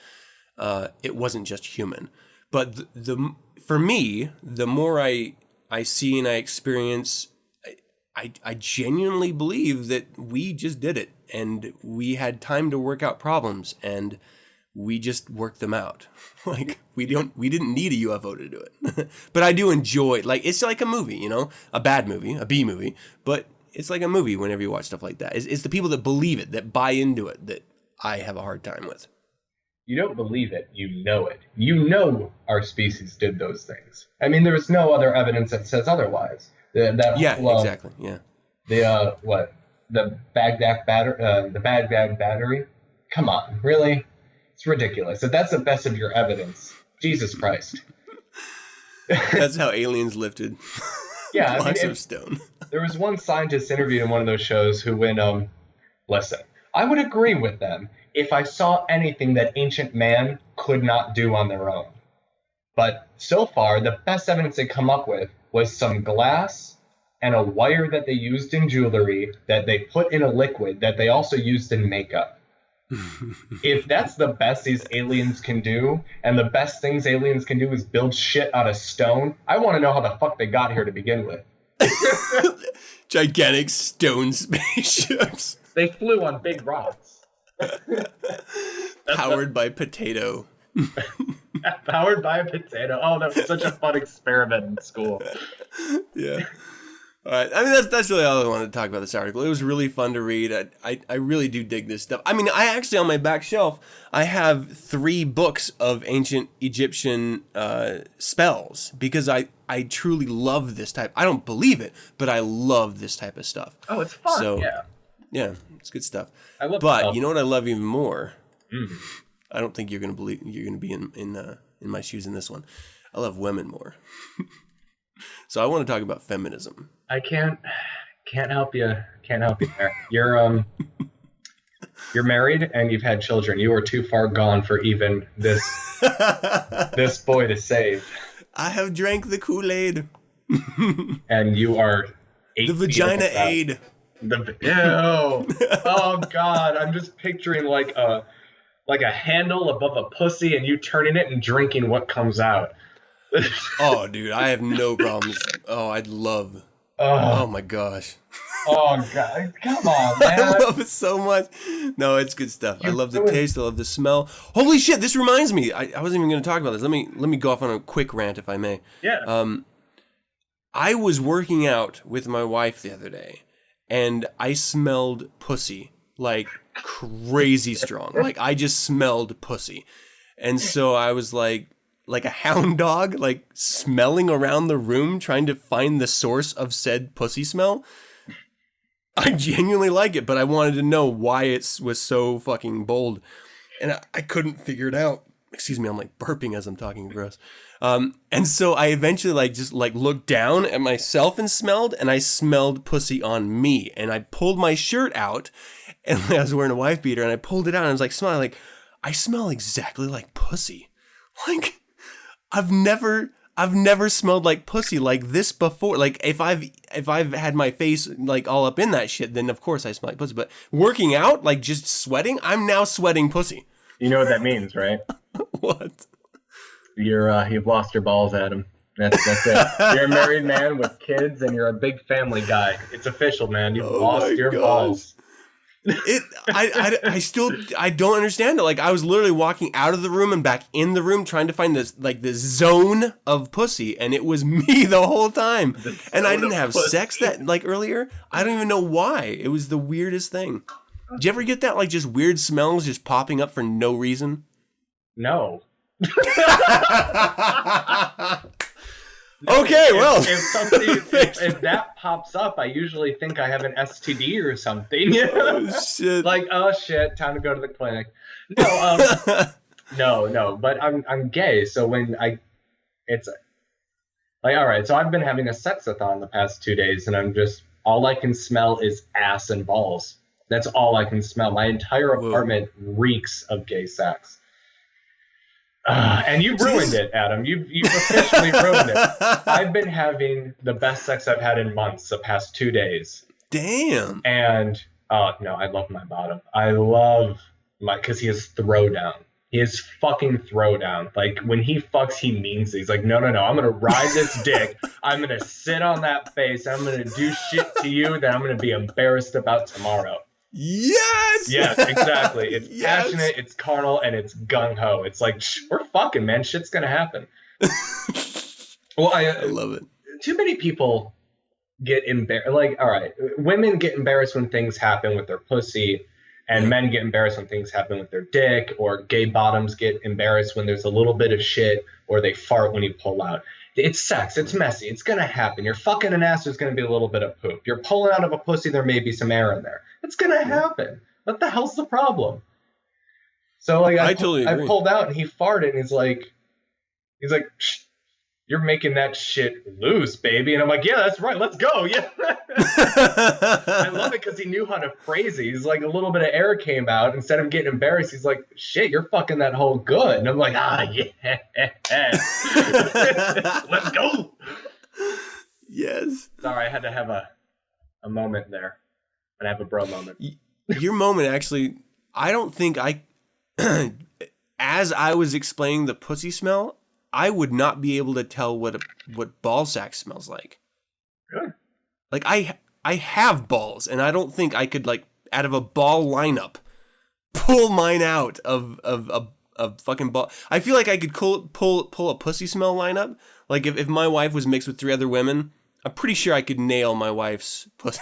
it wasn't just human. But for me, the more I see and I experience, I genuinely believe that we just did it, and we had time to work out problems, and we just worked them out. Like we didn't need a UFO to do it. But I do enjoy, like, it's like a movie, you know, a bad movie, a B movie, but it's like a movie whenever you watch stuff like that. It's the people that believe it, that buy into it, that I have a hard time with. You don't believe it, you know it. You know our species did those things. I mean, there's no other evidence that says otherwise. Exactly. Yeah. The Baghdad battery? Come on, really? It's ridiculous. If that's the best of your evidence, Jesus Christ. That's how aliens lifted blocks of stone. There was one scientist interviewed in one of those shows who went, listen, I would agree with them if I saw anything that ancient man could not do on their own. But so far, the best evidence they come up with was some glass and a wire that they used in jewelry that they put in a liquid that they also used in makeup. If that's the best these aliens can do, and the best things aliens can do is build shit out of stone, I want to know how the fuck they got here to begin with. Gigantic stone spaceships. They flew on big rocks. Powered by potato. Powered by a potato. Oh, that was such a fun experiment in school. Yeah. All right. I mean, that's really all I wanted to talk about this article. It was really fun to read. I really do dig this stuff. I mean, I actually, on my back shelf, I have 3 books of ancient Egyptian spells because I truly love this type. I don't believe it, but I love this type of stuff. Oh, it's fun. So, yeah. Yeah, it's good stuff. I love But spells. you know what I love even more? Mm. I don't think you're gonna be in my shoes in this one. I love women more. So I want to talk about feminism. I can't help you. Can't help you there. You're married and you've had children. You are too far gone for even this this boy to save. I have drank the Kool-Aid. And you are 8 The vagina aid. Ew. Oh God, I'm just picturing like a handle above a pussy and you turning it and drinking what comes out. Oh, dude, I have no problems. Oh, I'd love. Oh my gosh. Oh God, come on, man. I love it so much. No, it's good stuff. I love the taste. I love the smell. Holy shit! This reminds me. I wasn't even going to talk about this. Let me go off on a quick rant, if I may. Yeah. I was working out with my wife the other day, and I smelled pussy like crazy strong. Like I just smelled pussy, and so I was like a hound dog, like smelling around the room, trying to find the source of said pussy smell. I genuinely like it, but I wanted to know why it was so fucking bold, and I couldn't figure it out. Excuse me, I'm like burping as I'm talking, gross. And so I eventually just looked down at myself and I smelled pussy on me, and I pulled my shirt out, and I was wearing a wife beater, and I pulled it out, and I was like smelling, like I smell exactly like pussy. Like I've never smelled like pussy like this before. Like if I've had my face like all up in that shit, then of course I smell like pussy. But working out, like just sweating, I'm now sweating pussy. You know what that means, right? What? You've lost your balls, Adam. That's it. You're a married man with kids, and you're a big family guy. It's official, man. You've lost your balls. I don't understand it. Like I was literally walking out of the room and back in the room trying to find this zone of pussy, and it was me the whole time. And I didn't have sex that earlier. I don't even know why. It was the weirdest thing. Did you ever get that just weird smells just popping up for no reason? No. Okay, well, if that pops up, I usually think I have an STD or something. Oh shit! Oh shit, time to go to the clinic. No, no. But I'm gay, so it's like, all right. So I've been having a sexathon the past 2 days, and all I can smell is ass and balls. That's all I can smell. My entire apartment reeks of gay sex. And you've ruined it, Adam. You've officially ruined it. I've been having the best sex I've had in months the past 2 days. Damn. And no, I love my bottom. I love because he has throwdown. His fucking throwdown. Like, when he fucks, he means it. He's like, no, I'm gonna ride this dick. I'm gonna sit on that face. I'm gonna do shit to you that I'm gonna be embarrassed about tomorrow. Yes! Yes, exactly. It's Yes! passionate, it's carnal, and it's gung-ho. It's like, we're fucking, man. Shit's gonna happen. Well, I love it. Too many people get embarrassed. Like, all right, women get embarrassed when things happen with their pussy, and men get embarrassed when things happen with their dick, or gay bottoms get embarrassed when there's a little bit of shit, or they fart when you pull out. It's sex. It's messy. It's going to happen. You're fucking an ass, there's going to be a little bit of poop. You're pulling out of a pussy, there may be some air in there. It's going to happen. What the hell's the problem? So, like, I totally agree. I pulled out, and he farted, and he's like, Shh, you're making that shit loose, baby. And I'm like, yeah, that's right. Let's go. Yeah. I love it because he knew how to phrase it. He's like, a little bit of air came out. Instead of getting embarrassed, he's like, shit, you're fucking that hole good. And I'm like, yeah. Let's go. Yes. Sorry, I had to have a moment there. And have a bro moment. Your moment, actually, I don't think as I was explaining the pussy smell, I would not be able to tell what ball sack smells like. Good. Like, I have balls, and I don't think I could, like, out of a ball lineup, pull mine out of a fucking ball. I feel like I could pull a pussy smell lineup. Like, if my wife was mixed with 3 other women, I'm pretty sure I could nail my wife's pussy.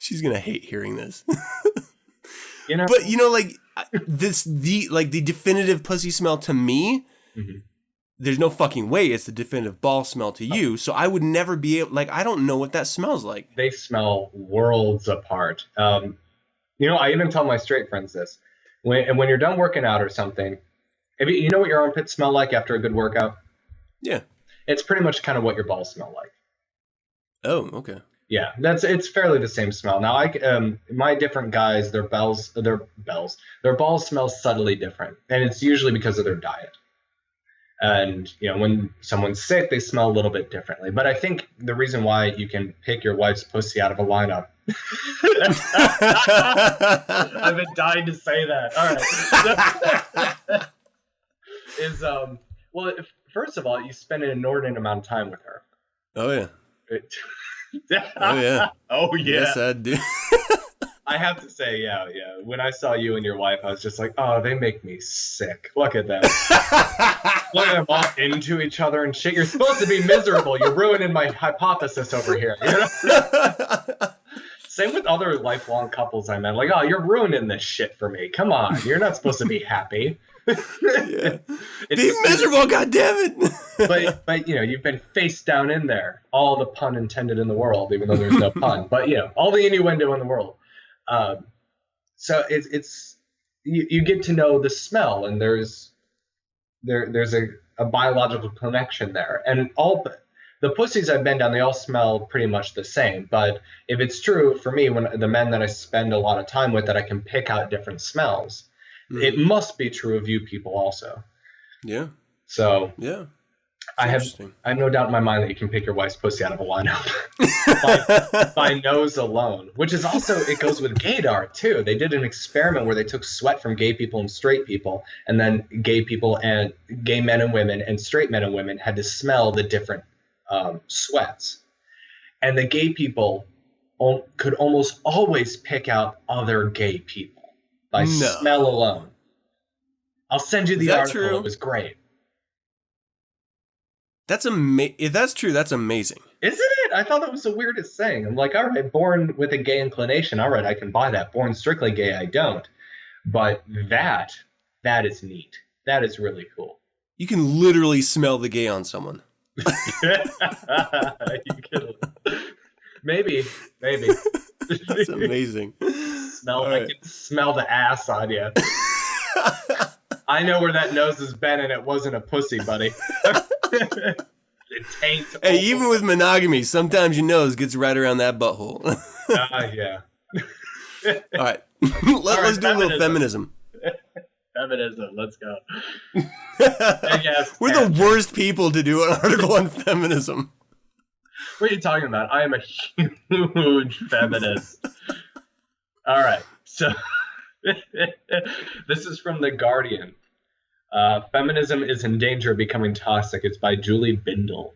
She's gonna hate hearing this. You know, but, you know, like, the definitive pussy smell to me, there's no fucking way it's the definitive ball smell to you. So I would never be able, like, I don't know what that smells like. they smell worlds apart. You know, I even tell my straight friends this. When you're done working out or something, you know what your armpits smell like after a good workout? Yeah. It's pretty much kind of what your balls smell like. Oh, okay. Yeah, it's fairly the same smell. Now, my different guys, their balls smell subtly different, and it's usually because of their diet. And, you know, when someone's sick, they smell a little bit differently. But I think the reason why you can pick your wife's pussy out of a lineup. I've been dying to say that. All right. Is well, first of all, you spend an inordinate amount of time with her. Oh, yeah. Oh yeah. Oh yeah. Yes, I do. I have to say, yeah. When I saw you and your wife, I was just like, oh, they make me sick. Look at them. Look at them all into each other and shit. You're supposed to be miserable. You're ruining my hypothesis over here. You know? Same with other lifelong couples I met. Like, oh, you're ruining this shit for me. Come on. You're not supposed to be happy. Yeah. Be miserable, goddammit. but you know, you've been face down in there. All the pun intended in the world, even though there's no pun. But you know, all the innuendo in the world. So it's you get to know the smell, and there's a biological connection there. And all the pussies I've been down, they all smell pretty much the same. But if it's true for me, when the men that I spend a lot of time with, that I can pick out different smells. It must be true of you people also. Yeah. So yeah, I have no doubt in my mind that you can pick your wife's pussy out of a lineup by nose alone, which is also, it goes with gaydar too. They did an experiment where they took sweat from gay people and straight people, and then gay people and gay men and women and straight men and women had to smell the different sweats. And the gay people could almost always pick out other gay people. By smell alone. I'll send you the article. True? It was great. That's if that's true, that's amazing. Isn't it? I thought that was the weirdest thing. I'm like, all right, born with a gay inclination, all right, I can buy that. Born strictly gay, I don't. But that is neat. That is really cool. You can literally smell the gay on someone. You can, maybe. That's amazing. I can smell the ass on you. I know where that nose has been, and it wasn't a pussy, buddy. It taints. Hey, even with monogamy, sometimes your nose gets right around that butthole. Yeah. All right. Let's do a little feminism. Feminism, let's go. We're the worst people to do an article on feminism. What are you talking about? I am a huge feminist. All right, so This is from The Guardian. Feminism is in danger of becoming toxic. It's by Julie Bindel.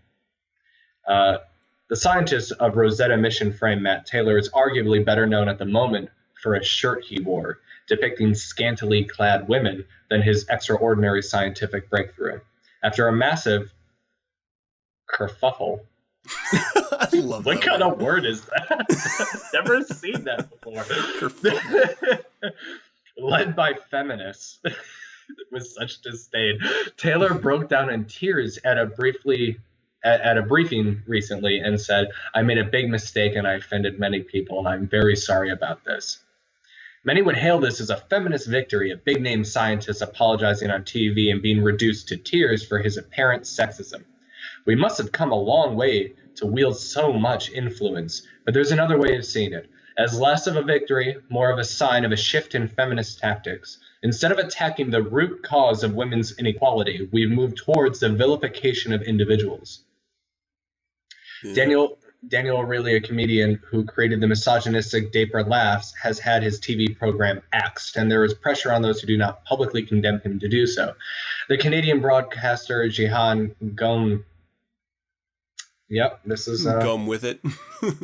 The scientist of Rosetta mission frame, Matt Taylor, is arguably better known at the moment for a shirt he wore, depicting scantily clad women, than his extraordinary scientific breakthrough. After a massive kerfuffle. I love What that kind word. of word is that? Never seen that before. Led by feminists with such disdain, Taylor broke down in tears at a briefing recently and said, "I made a big mistake and I offended many people, and I'm very sorry about this." Many would hail this as a feminist victory, a big-name scientist apologizing on TV and being reduced to tears for his apparent sexism. We must have come a long way to wield so much influence, but there's another way of seeing it. As less of a victory, more of a sign of a shift in feminist tactics. Instead of attacking the root cause of women's inequality, we've moved towards the vilification of individuals. Daniel O'Reilly, a comedian who created the misogynistic Daper Laughs, has had his TV program axed, and there is pressure on those who do not publicly condemn him to do so. The Canadian broadcaster Jihan Gom, Gone with it.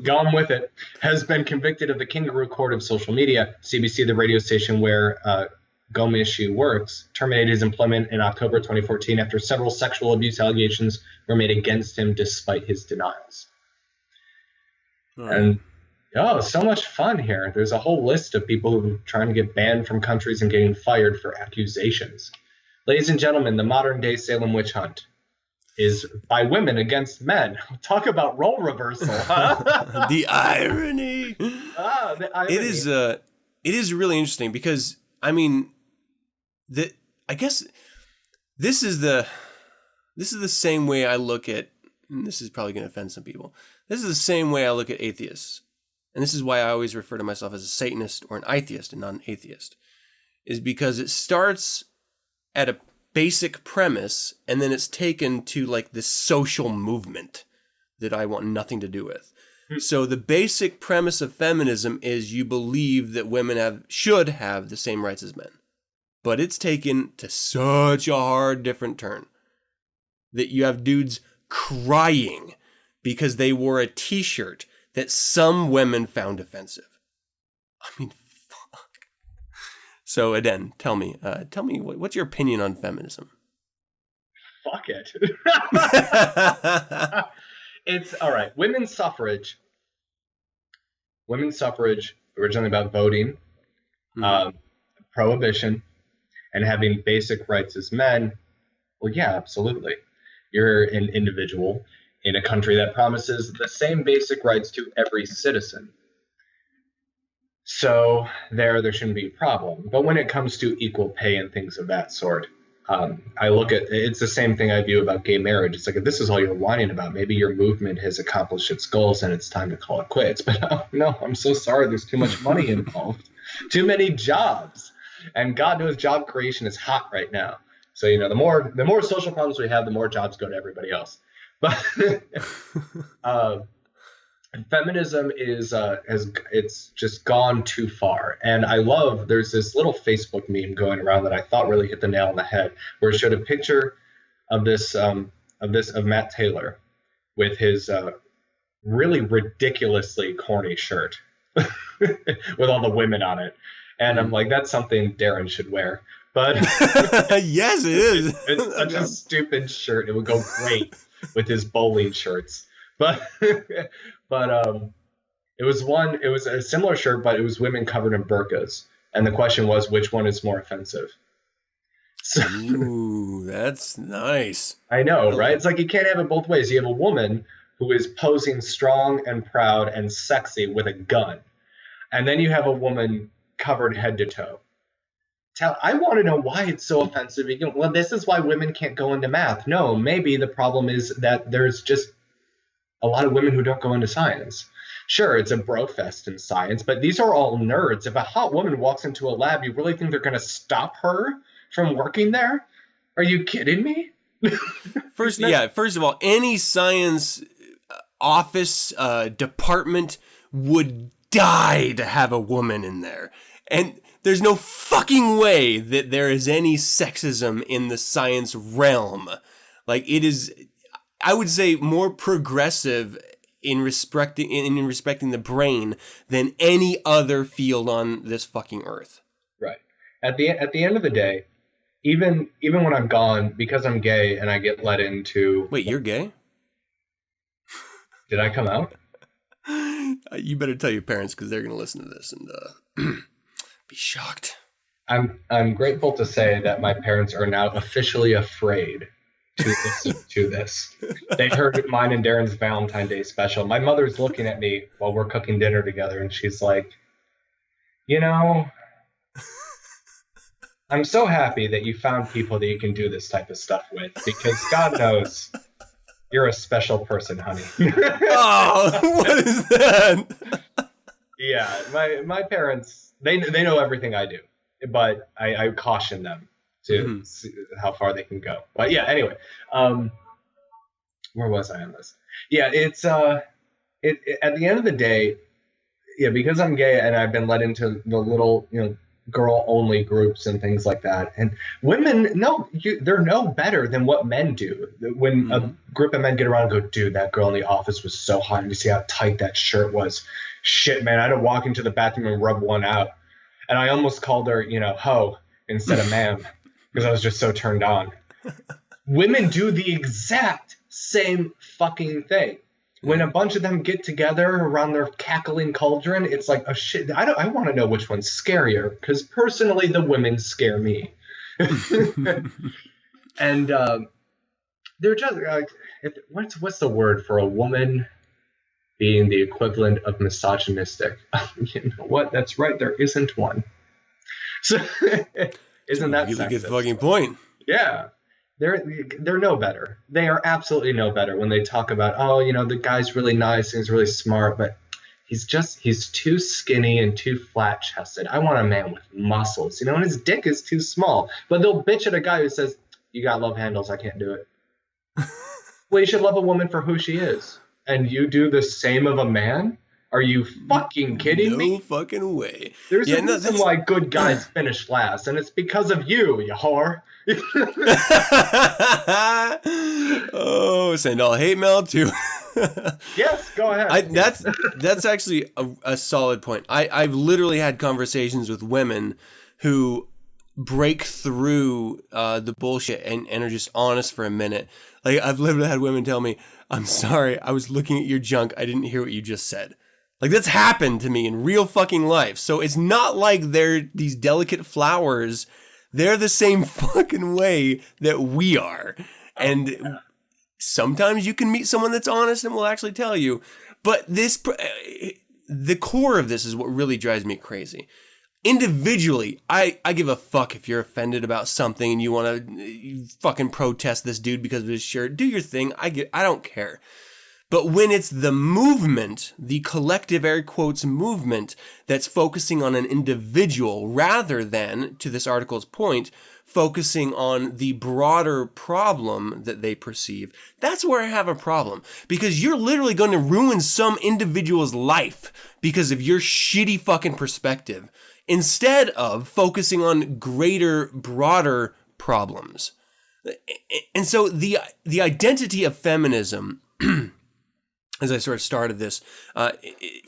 Gone with it, has been convicted of the Kangaroo Court of social media. CBC, the radio station where Gomishi works, terminated his employment in October 2014 after several sexual abuse allegations were made against him despite his denials. And so much fun here. There's a whole list of people who are trying to get banned from countries and getting fired for accusations. Ladies and gentlemen, the modern day Salem witch hunt is by women against men. Talk about role reversal, huh? The irony. The irony. It is really interesting because I mean, I guess this is the same way I look at. And this is probably going to offend some people. This is the same way I look at atheists, and this is why I always refer to myself as a Satanist or an atheist and not an atheist, is because it starts at a basic premise and then it's taken to like this social movement that I want nothing to do with. So the basic premise of feminism is you believe that women should have the same rights as men. But it's taken to such a hard different turn that you have dudes crying because they wore a t-shirt that some women found offensive. I mean, fuck. So Aden, tell me what's your opinion on feminism? Fuck it. It's all right. Women's suffrage, originally about voting, prohibition, and having basic rights as men. Well, yeah, absolutely. You're an individual in a country that promises the same basic rights to every citizen. So there shouldn't be a problem. But when it comes to equal pay and things of that sort, I look at it's the same thing I view about gay marriage. It's like, if this is all you're whining about, maybe your movement has accomplished its goals and it's time to call it quits. But no, I'm so sorry. There's too much money involved, too many jobs, and God knows job creation is hot right now. So the more social problems we have, the more jobs go to everybody else. But feminism it's just gone too far. And there's this little Facebook meme going around that I thought really hit the nail on the head, where it showed a picture of Matt Taylor with his really ridiculously corny shirt with all the women on it. And I'm like, that's something Darren should wear. But yes, it is. It's such a stupid shirt. It would go great with his bowling shirts. But it was a similar shirt, but it was women covered in burqas. And the question was, which one is more offensive? So, ooh, that's nice. I know, right? It's like you can't have it both ways. You have a woman who is posing strong and proud and sexy with a gun. And then you have a woman covered head to toe. I want to know why it's so offensive. Well, this is why women can't go into math. No, maybe the problem is that there's just a lot of women who don't go into science. Sure, it's a bro fest in science, but these are all nerds. If a hot woman walks into a lab, you really think they're going to stop her from working there? Are you kidding me? First of all, any science office department would die to have a woman in there. And There's no fucking way that there is any sexism in the science realm. Like, it is, I would say, more progressive in respecting the brain than any other field on this fucking earth. Right. At the end of the day, even when I'm gone, because I'm gay and I get let into... Wait, you're gay? Did I come out? You better tell your parents, because they're going to listen to this and be shocked. I'm grateful to say that my parents are now officially afraid to listen to this. They heard mine and Darren's Valentine's Day special. My mother's looking at me while we're cooking dinner together, and she's like, you know, I'm so happy that you found people that you can do this type of stuff with, because God knows you're a special person, honey. Oh, what is that? Yeah, my parents, they know everything I do, but I caution them to see how far they can go. But yeah, anyway, where was I on this? Yeah, it's at the end of the day, yeah, because I'm gay and I've been let into the little, girl only groups and things like that, and women, they're no better than what men do. When a group of men get around and go, dude, that girl in the office was so hot, and you see how tight that shirt was. Shit, man, I had to walk into the bathroom and rub one out, and I almost called her, ho instead of ma'am, because I was just so turned on. Women do the exact same fucking thing. When a bunch of them get together around their cackling cauldron, it's like, oh shit, I want to know which one's scarier, because personally, the women scare me. And they're just like, what's the word for a woman being the equivalent of misogynistic? You know what? That's right. There isn't one. So isn't that really sexist? Good fucking point? Yeah. They're no better. They are absolutely no better when they talk about, the guy's really nice and he's really smart, but he's too skinny and too flat chested. I want a man with muscles, and his dick is too small. But they'll bitch at a guy who says, you got love handles, I can't do it. Well, you should love a woman for who she is. And you do the same of a man? Are you fucking kidding me? No fucking way. There's a reason why good guys finish last, and it's because of you whore. Oh, send all hate mail too. Yes, go ahead. That's actually a solid point. I've literally had conversations with women who break through the bullshit and are just honest for a minute. Like, I've literally had women tell me, I'm sorry, I was looking at your junk, I didn't hear what you just said. Like, that's happened to me in real fucking life. So it's not like they're these delicate flowers. They're the same fucking way that we are. And sometimes you can meet someone that's honest and will actually tell you. But the core of this is what really drives me crazy. Individually, I give a fuck if you're offended about something and you want to fucking protest this dude because of his shirt. Do your thing. I don't care. But when it's the movement, the collective air quotes movement that's focusing on an individual rather than, to this article's point, focusing on the broader problem that they perceive, that's where I have a problem. Because you're literally going to ruin some individual's life because of your shitty fucking perspective, instead of focusing on greater, broader problems. And so the identity of feminism, as I sort of started this,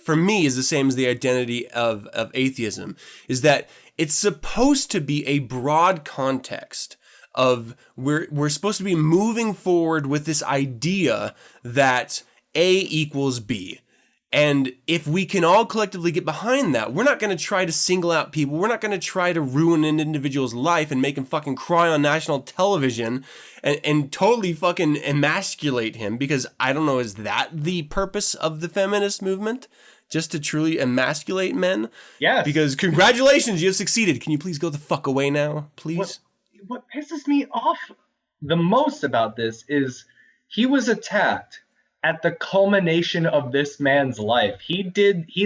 for me is the same as the identity of atheism, is that it's supposed to be a broad context of we're supposed to be moving forward with this idea that A equals B. And if we can all collectively get behind that, we're not going to try to single out people. We're not going to try to ruin an individual's life and make him fucking cry on national television and totally fucking emasculate him, because I don't know, is that the purpose of the feminist movement? Just to truly emasculate men? Yes. Because congratulations, you have succeeded. Can you please go the fuck away now, please? What pisses me off the most about this is he was attacked at the culmination of this man's life. He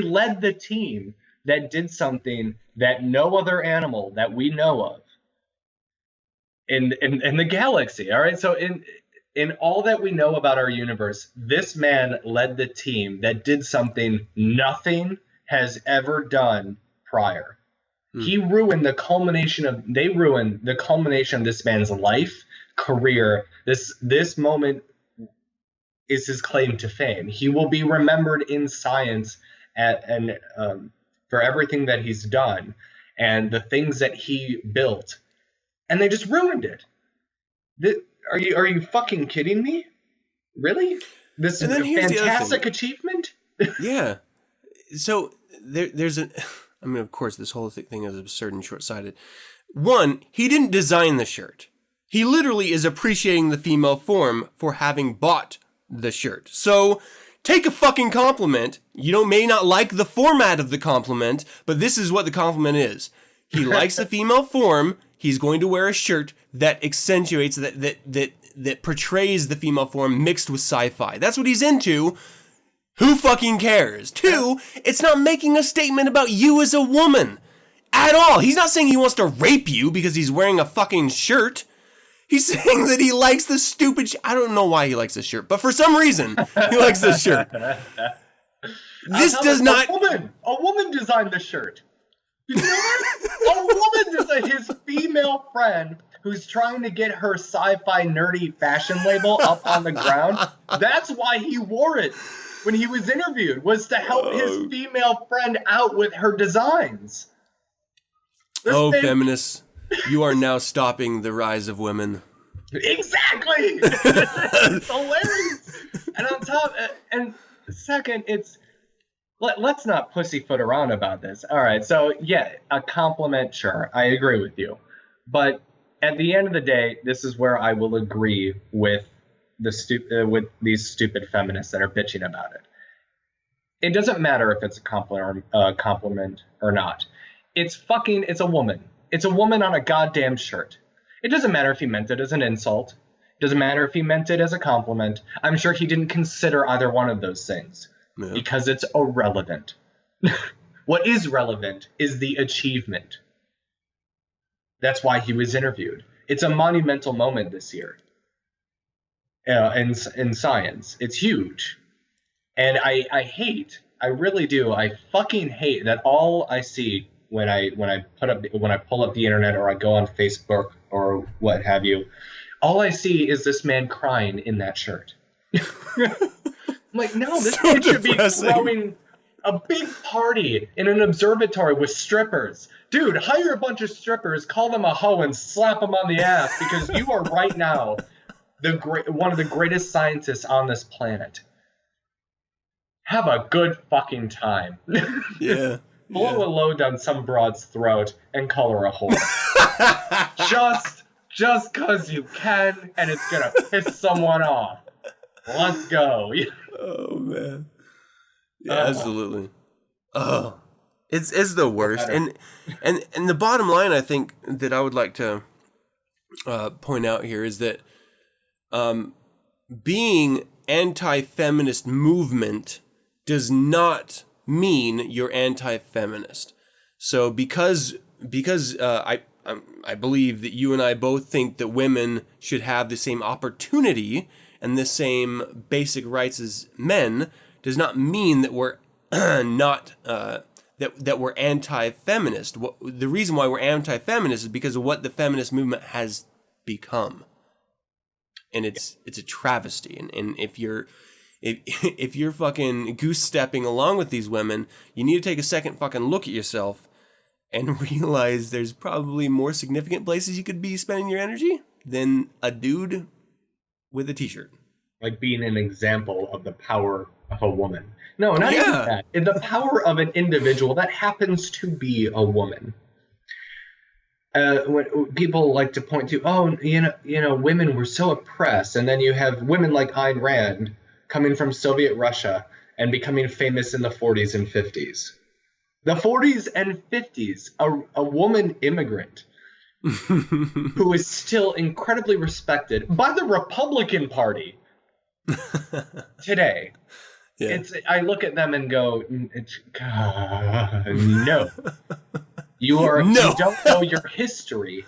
led the team that did something that no other animal that we know of in the galaxy. All right. So in all that we know about our universe, this man led the team that did something nothing has ever done prior. They ruined the culmination of this man's life, career. This moment is his claim to fame. He will be remembered in science for everything that he's done and the things that he built, and they just ruined it. Are you fucking kidding me? Really? This is a fantastic achievement? Yeah. So there's I mean, of course, this whole thing is absurd and short-sighted. One, he didn't design the shirt. He literally is appreciating the female form for having bought the shirt. So take a fucking compliment. You may not like the format of the compliment, but this is what the compliment is. He likes the female form. He's going to wear a shirt that accentuates, that portrays the female form mixed with sci-fi. That's what he's into. Who fucking cares? Two, it's not making a statement about you as a woman at all. He's not saying he wants to rape you because he's wearing a fucking shirt. He's saying that he likes the stupid I don't know why he likes this shirt, but for some reason, he likes this shirt. This does not... A woman designed the shirt. You know what? A woman designed his female friend who's trying to get her sci-fi nerdy fashion label up on the ground. That's why he wore it when he was interviewed, was to help his female friend out with her designs. Feminists, you are now stopping the rise of women. Exactly! It's hilarious! And on top, and second, let's not pussyfoot around about this. All right, so yeah, a compliment, sure, I agree with you. But at the end of the day, this is where I will agree with with these stupid feminists that are bitching about it. It doesn't matter if it's a compliment or not. It's a woman. It's a woman on a goddamn shirt. It doesn't matter if he meant it as an insult. It doesn't matter if he meant it as a compliment. I'm sure he didn't consider either one of those things because it's irrelevant. What is relevant is the achievement. That's why he was interviewed. It's a monumental moment this year. In science, it's huge, and I really do. I fucking hate that all I see when I pull up the internet or I go on Facebook or what have you. All I see is this man crying in that shirt. I'm like, no, this man should be throwing a big party in an observatory with strippers. Dude, hire a bunch of strippers, call them a hoe, and slap them on the ass because you are right now one of the greatest scientists on this planet. Have a good fucking time. Yeah. Blow a load down some broad's throat and call her a whore. just cause you can, and it's gonna piss someone off. Let's go. Oh man. Yeah, absolutely. Oh, it's the worst. And the bottom line, I think, that I would like to point out here is that being anti-feminist movement does not mean you're anti-feminist. So because I believe that you and I both think that women should have the same opportunity and the same basic rights as men, does not mean that we're not that we're anti-feminist. The reason why we're anti-feminist is because of what the feminist movement has become. And it's a travesty. And if you're fucking goose stepping along with these women, you need to take a second fucking look at yourself and realize there's probably more significant places you could be spending your energy than a dude with a t-shirt. Like being an example of the power of a woman. No, not even that. In the power of an individual that happens to be a woman. When people like to point to, women were so oppressed, and then you have women like Ayn Rand coming from Soviet Russia and becoming famous in the 40s and 50s. The 40s and 50s, a woman immigrant who is still incredibly respected by the Republican Party today. Yeah. I look at them and go, no. You don't know your history.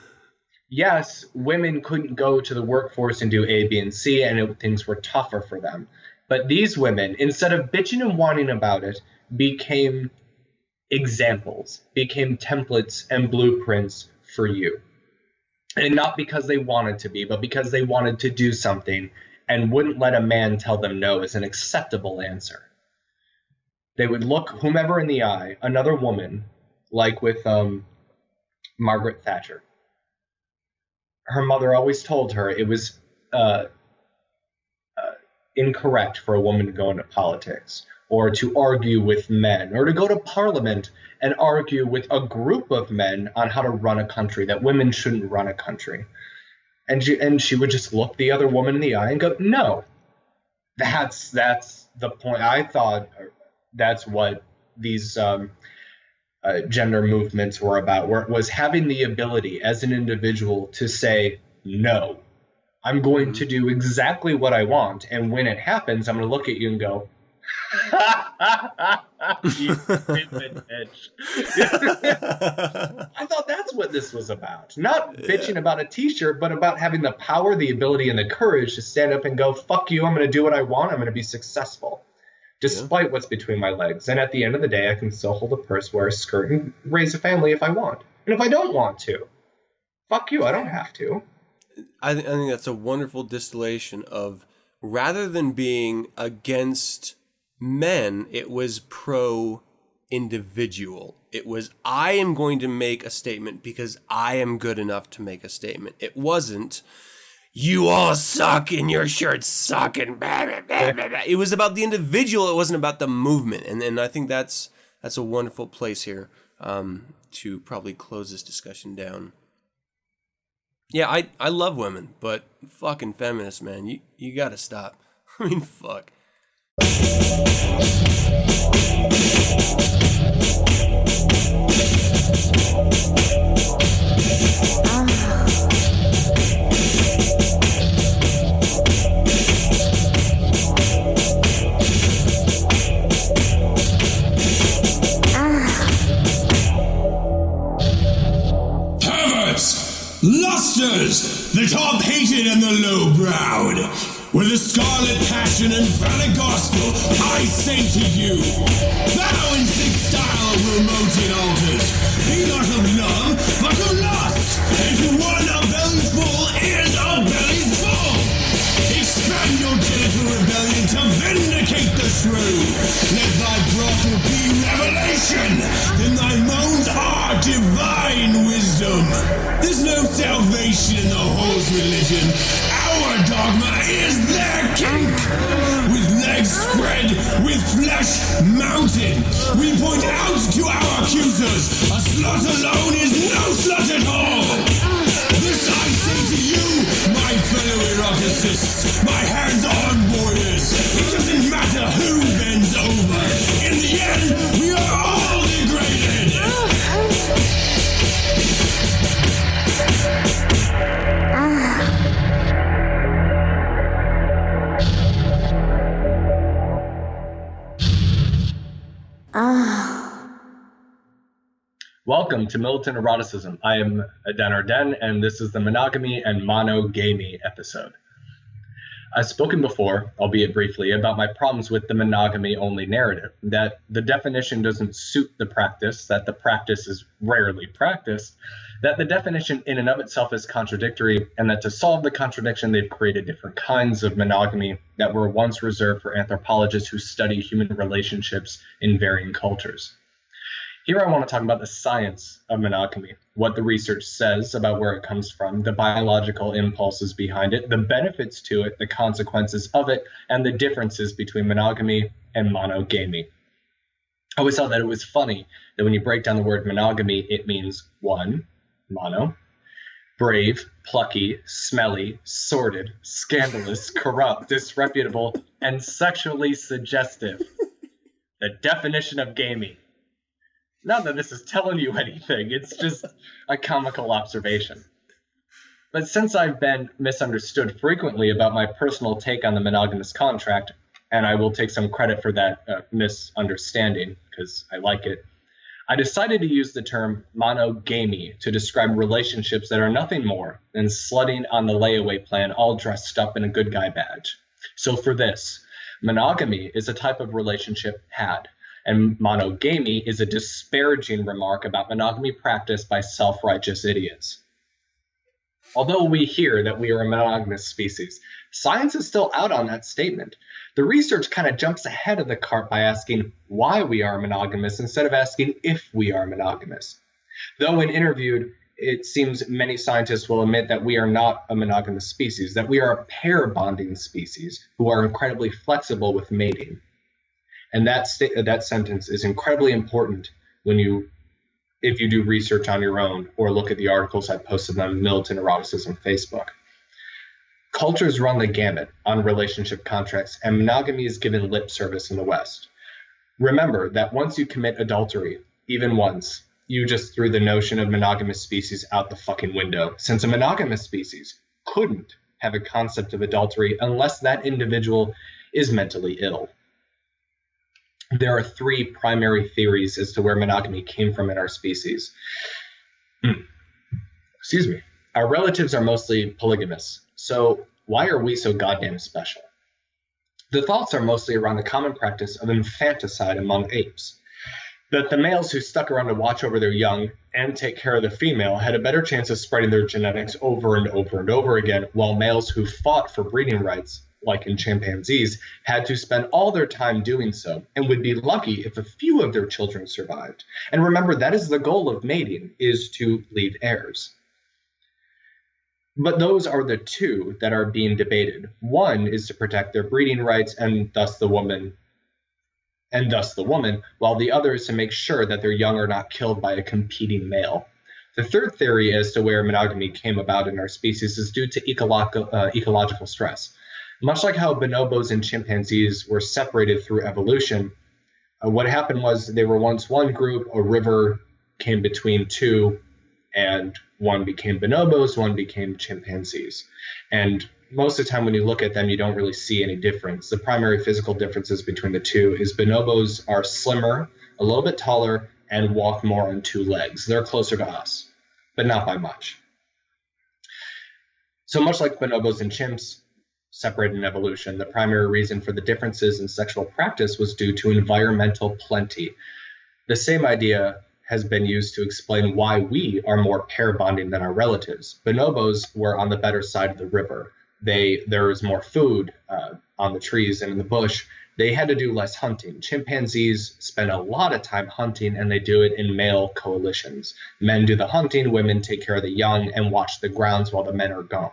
Yes, women couldn't go to the workforce and do A, B, and C, and things were tougher for them. But these women, instead of bitching and whining about it, became examples, became templates and blueprints for you. And not because they wanted to be, but because they wanted to do something and wouldn't let a man tell them no as an acceptable answer. They would look whomever in the eye, another woman, like with Margaret Thatcher. Her mother always told her it was incorrect for a woman to go into politics or to argue with men or to go to parliament and argue with a group of men on how to run a country, that women shouldn't run a country. And she would just look the other woman in the eye and go, no, that's the point. I thought that's what these gender movements were about, where it was having the ability as an individual to say, no, I'm going to do exactly what I want. And when it happens, I'm going to look at you and go, you stupid bitch. I thought that's what this was about. Not bitching about a t-shirt, but about having the power, the ability, and the courage to stand up and go, fuck you, I'm going to do what I want, I'm going to be successful, despite what's between my legs. And at the end of the day, I can still hold a purse, wear a skirt, and raise a family if I want. And if I don't want to, fuck you, I don't have to. I think that's a wonderful distillation of, rather than being against men, it was pro-individual. It was, I am going to make a statement because I am good enough to make a statement. It wasn't, you all suck and your shirts suck and blah, blah, blah, blah, blah. It was about the individual. It wasn't about the movement. And I think that's a wonderful place here to probably close this discussion down. Yeah, I love women, but fucking feminists, man, you gotta stop. I mean, fuck. Lusters, the top-hated and the low-browed. With a scarlet passion and valid gospel, I say to you, bow in sick style, remoted altars. Be not of love, but of lust. And to one a belly's full is a belly's full. Expand your genital rebellion to vindicate the shrew. Let thy brothel be revelation, then thy moans are divine wisdom. There's no salvation in the whore's religion. Our dogma is their kink. With legs spread, with flesh mounted, we point out to our accusers, a slut alone is no slut at all. This I say to you, my fellow eroticists, my hands-on warriors. It doesn't matter who bends over. In the end, we are all degraded. Welcome to Militant Eroticism. I am Dan Arden, and this is the Monogamy and Mono-Gamy episode. I've spoken before, albeit briefly, about my problems with the monogamy-only narrative, that the definition doesn't suit the practice, that the practice is rarely practiced, that the definition in and of itself is contradictory, and that to solve the contradiction, they've created different kinds of monogamy that were once reserved for anthropologists who study human relationships in varying cultures. Here I want to talk about the science of monogamy, what the research says about where it comes from, the biological impulses behind it, the benefits to it, the consequences of it, and the differences between monogamy and monogamy. I always thought that it was funny that when you break down the word monogamy, it means one, mono, brave, plucky, smelly, sordid, scandalous, corrupt, disreputable, and sexually suggestive. The definition of gamey. Not that this is telling you anything, it's just a comical observation. But since I've been misunderstood frequently about my personal take on the monogamous contract, and I will take some credit for that misunderstanding, because I like it, I decided to use the term monogamy to describe relationships that are nothing more than slutting on the layaway plan all dressed up in a good guy badge. So for this, monogamy is a type of relationship had, And monogamy is a disparaging remark about monogamy practiced by self-righteous idiots. Although we hear that we are a monogamous species, science is still out on that statement. The research kind of jumps ahead of the cart by asking why we are monogamous instead of asking if we are monogamous. Though when interviewed, it seems many scientists will admit that we are not a monogamous species, that we are a pair bonding species who are incredibly flexible with mating. And that sentence is incredibly important if you do research on your own or look at the articles I posted on Militant Eroticism Facebook. Cultures run the gamut on relationship contracts, and monogamy is given lip service in the West. Remember that once you commit adultery, even once, you just threw the notion of monogamous species out the fucking window, since a monogamous species couldn't have a concept of adultery unless that individual is mentally ill. There are three primary theories as to where monogamy came from in our species. Excuse me. Our relatives are mostly polygamous, so why are we so goddamn special? The thoughts are mostly around the common practice of infanticide among apes. That the males who stuck around to watch over their young and take care of the female had a better chance of spreading their genetics over and over and over again, while males who fought for breeding rights, like in chimpanzees, had to spend all their time doing so and would be lucky if a few of their children survived. And remember, that is the goal of mating, is to leave heirs. But those are the two that are being debated. One is to protect their breeding rights and thus the woman, while the other is to make sure that their young are not killed by a competing male. The third theory as to where monogamy came about in our species is due to ecological stress. Much like how bonobos and chimpanzees were separated through evolution, what happened was they were once one group, a river came between two, and one became bonobos, one became chimpanzees. And most of the time when you look at them, you don't really see any difference. The primary physical differences between the two is bonobos are slimmer, a little bit taller, and walk more on two legs. They're closer to us, but not by much. So much like bonobos and chimps separated in evolution, the primary reason for the differences in sexual practice was due to environmental plenty. The same idea has been used to explain why we are more pair bonding than our relatives. Bonobos were on the better side of the river. There was more food on the trees and in the bush. They had to do less hunting. Chimpanzees spend a lot of time hunting, and they do it in male coalitions. Men do the hunting, women take care of the young and watch the grounds while the men are gone.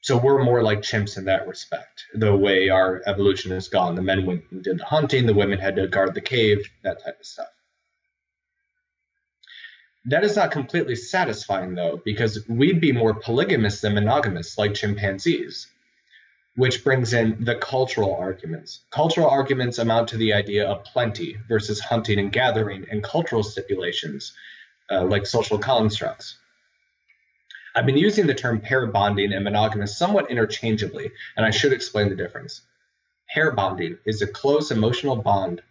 So we're more like chimps in that respect, the way our evolution has gone. The men went and did the hunting, the women had to guard the cave, that type of stuff. That is not completely satisfying, though, because we'd be more polygamous than monogamous, like chimpanzees, which brings in the cultural arguments. Cultural arguments amount to the idea of plenty versus hunting and gathering, and cultural stipulations, like social constructs. I've been using the term pair bonding and monogamous somewhat interchangeably, and I should explain the difference. Pair bonding is a close emotional bond,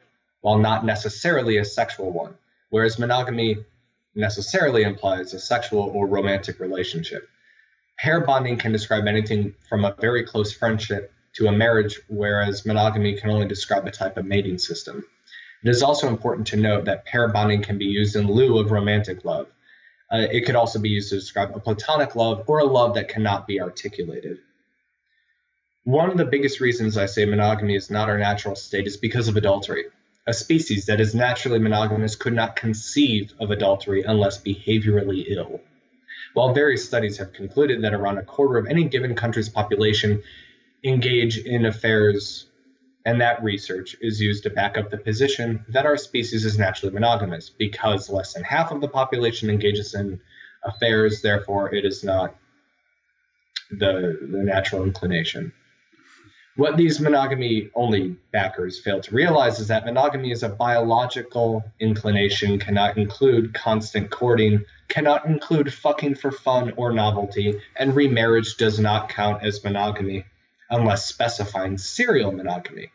while not necessarily a sexual one, whereas monogamy necessarily implies a sexual or romantic relationship. Pair bonding can describe anything from a very close friendship to a marriage, whereas monogamy can only describe a type of mating system. It is also important to note that pair bonding can be used in lieu of romantic love. It could also be used to describe a platonic love or a love that cannot be articulated. One of the biggest reasons I say monogamy is not our natural state is because of adultery. A species that is naturally monogamous could not conceive of adultery unless behaviorally ill. While various studies have concluded that around a quarter of any given country's population engage in affairs, and that research is used to back up the position that our species is naturally monogamous, because less than half of the population engages in affairs, therefore it is not the natural inclination. What these monogamy-only backers fail to realize is that monogamy is a biological inclination, cannot include constant courting, cannot include fucking for fun or novelty, and remarriage does not count as monogamy unless specifying serial monogamy.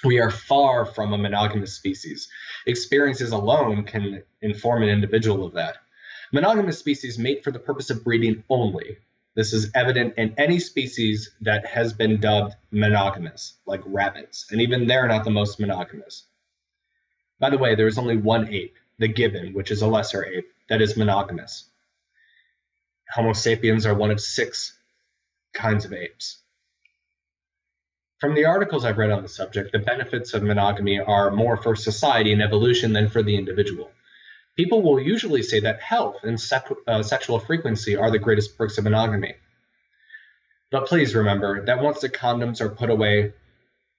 We are far from a monogamous species. Experiences alone can inform an individual of that. Monogamous species mate for the purpose of breeding only. This is evident in any species that has been dubbed monogamous, like rabbits, and even they're not the most monogamous. By the way, there is only one ape, the gibbon, which is a lesser ape, that is monogamous. Homo sapiens are one of 6 kinds of apes. From the articles I've read on the subject, the benefits of monogamy are more for society and evolution than for the individual. People will usually say that health and sexual frequency are the greatest perks of monogamy. But please remember that once the condoms are put away,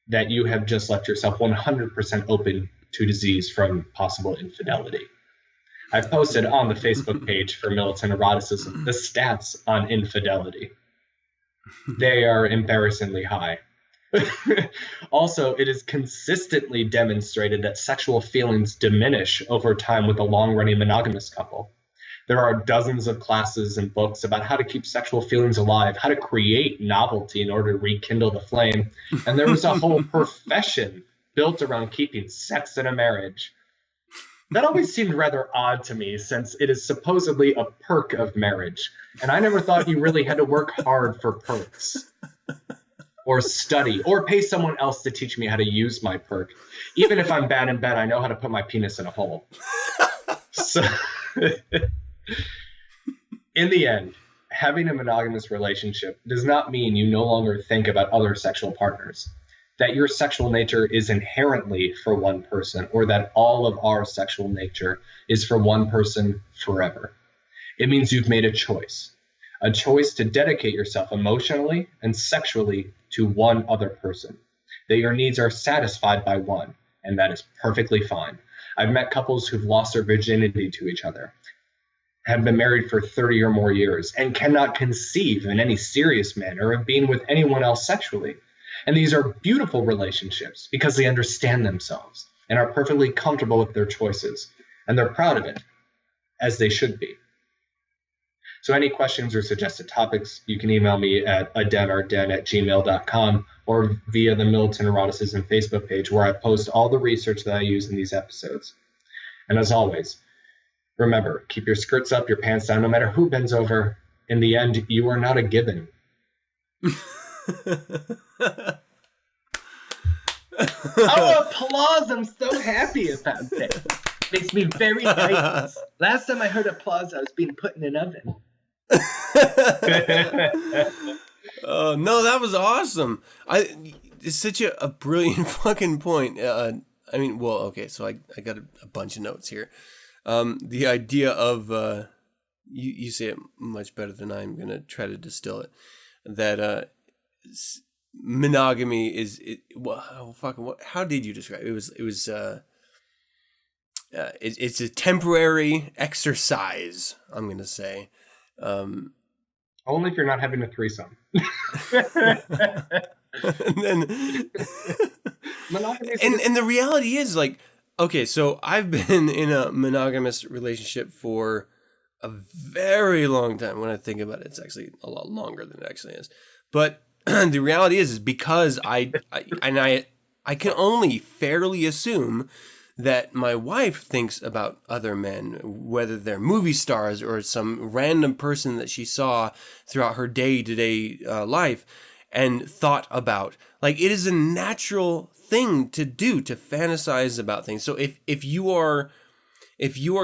that you have just left yourself 100% open to disease from possible infidelity. I've posted on the Facebook page for Militant Eroticism the stats on infidelity. They are embarrassingly high. Also, it is consistently demonstrated that sexual feelings diminish over time with a long-running monogamous couple. There are dozens of classes and books about how to keep sexual feelings alive, how to create novelty in order to rekindle the flame, and there was a whole profession built around keeping sex in a marriage. That always seemed rather odd to me, since it is supposedly a perk of marriage, and I never thought you really had to work hard for perks. Or study, or pay someone else to teach me how to use my perk. Even if I'm bad in bed, I know how to put my penis in a hole. So, in the end, having a monogamous relationship does not mean you no longer think about other sexual partners, that your sexual nature is inherently for one person, or that all of our sexual nature is for one person forever. It means you've made a choice to dedicate yourself emotionally and sexually to one other person, that your needs are satisfied by one, and that is perfectly fine. I've met couples who've lost their virginity to each other, have been married for 30 or more years, and cannot conceive in any serious manner of being with anyone else sexually. And these are beautiful relationships because they understand themselves and are perfectly comfortable with their choices, and they're proud of it, as they should be. So any questions or suggested topics, you can email me at adenarden@gmail.com or via the Militant Eroticism Facebook page, where I post all the research that I use in these episodes. And as always, remember, keep your skirts up, your pants down, no matter who bends over. In the end, you are not a gibbon. Oh, applause! I'm so happy about that. Makes me very nice. Last time I heard applause, I was being put in an oven. Oh no, that was awesome. It's such a brilliant fucking point. I mean, well, okay, so I got a bunch of notes here. The idea of you say it much better than I'm gonna try to distill it. That monogamy is how did you describe it? It's a temporary exercise, I'm gonna say. Only if you're not having a threesome. and the reality is, like, okay, so I've been in a monogamous relationship for a very long time. When I think about it, it's actually a lot longer than it actually is. But the reality is because I can only fairly assume that my wife thinks about other men, whether they're movie stars or some random person that she saw throughout her day-to-day life and thought about. Like, it is a natural thing to do, to fantasize about things. So if you are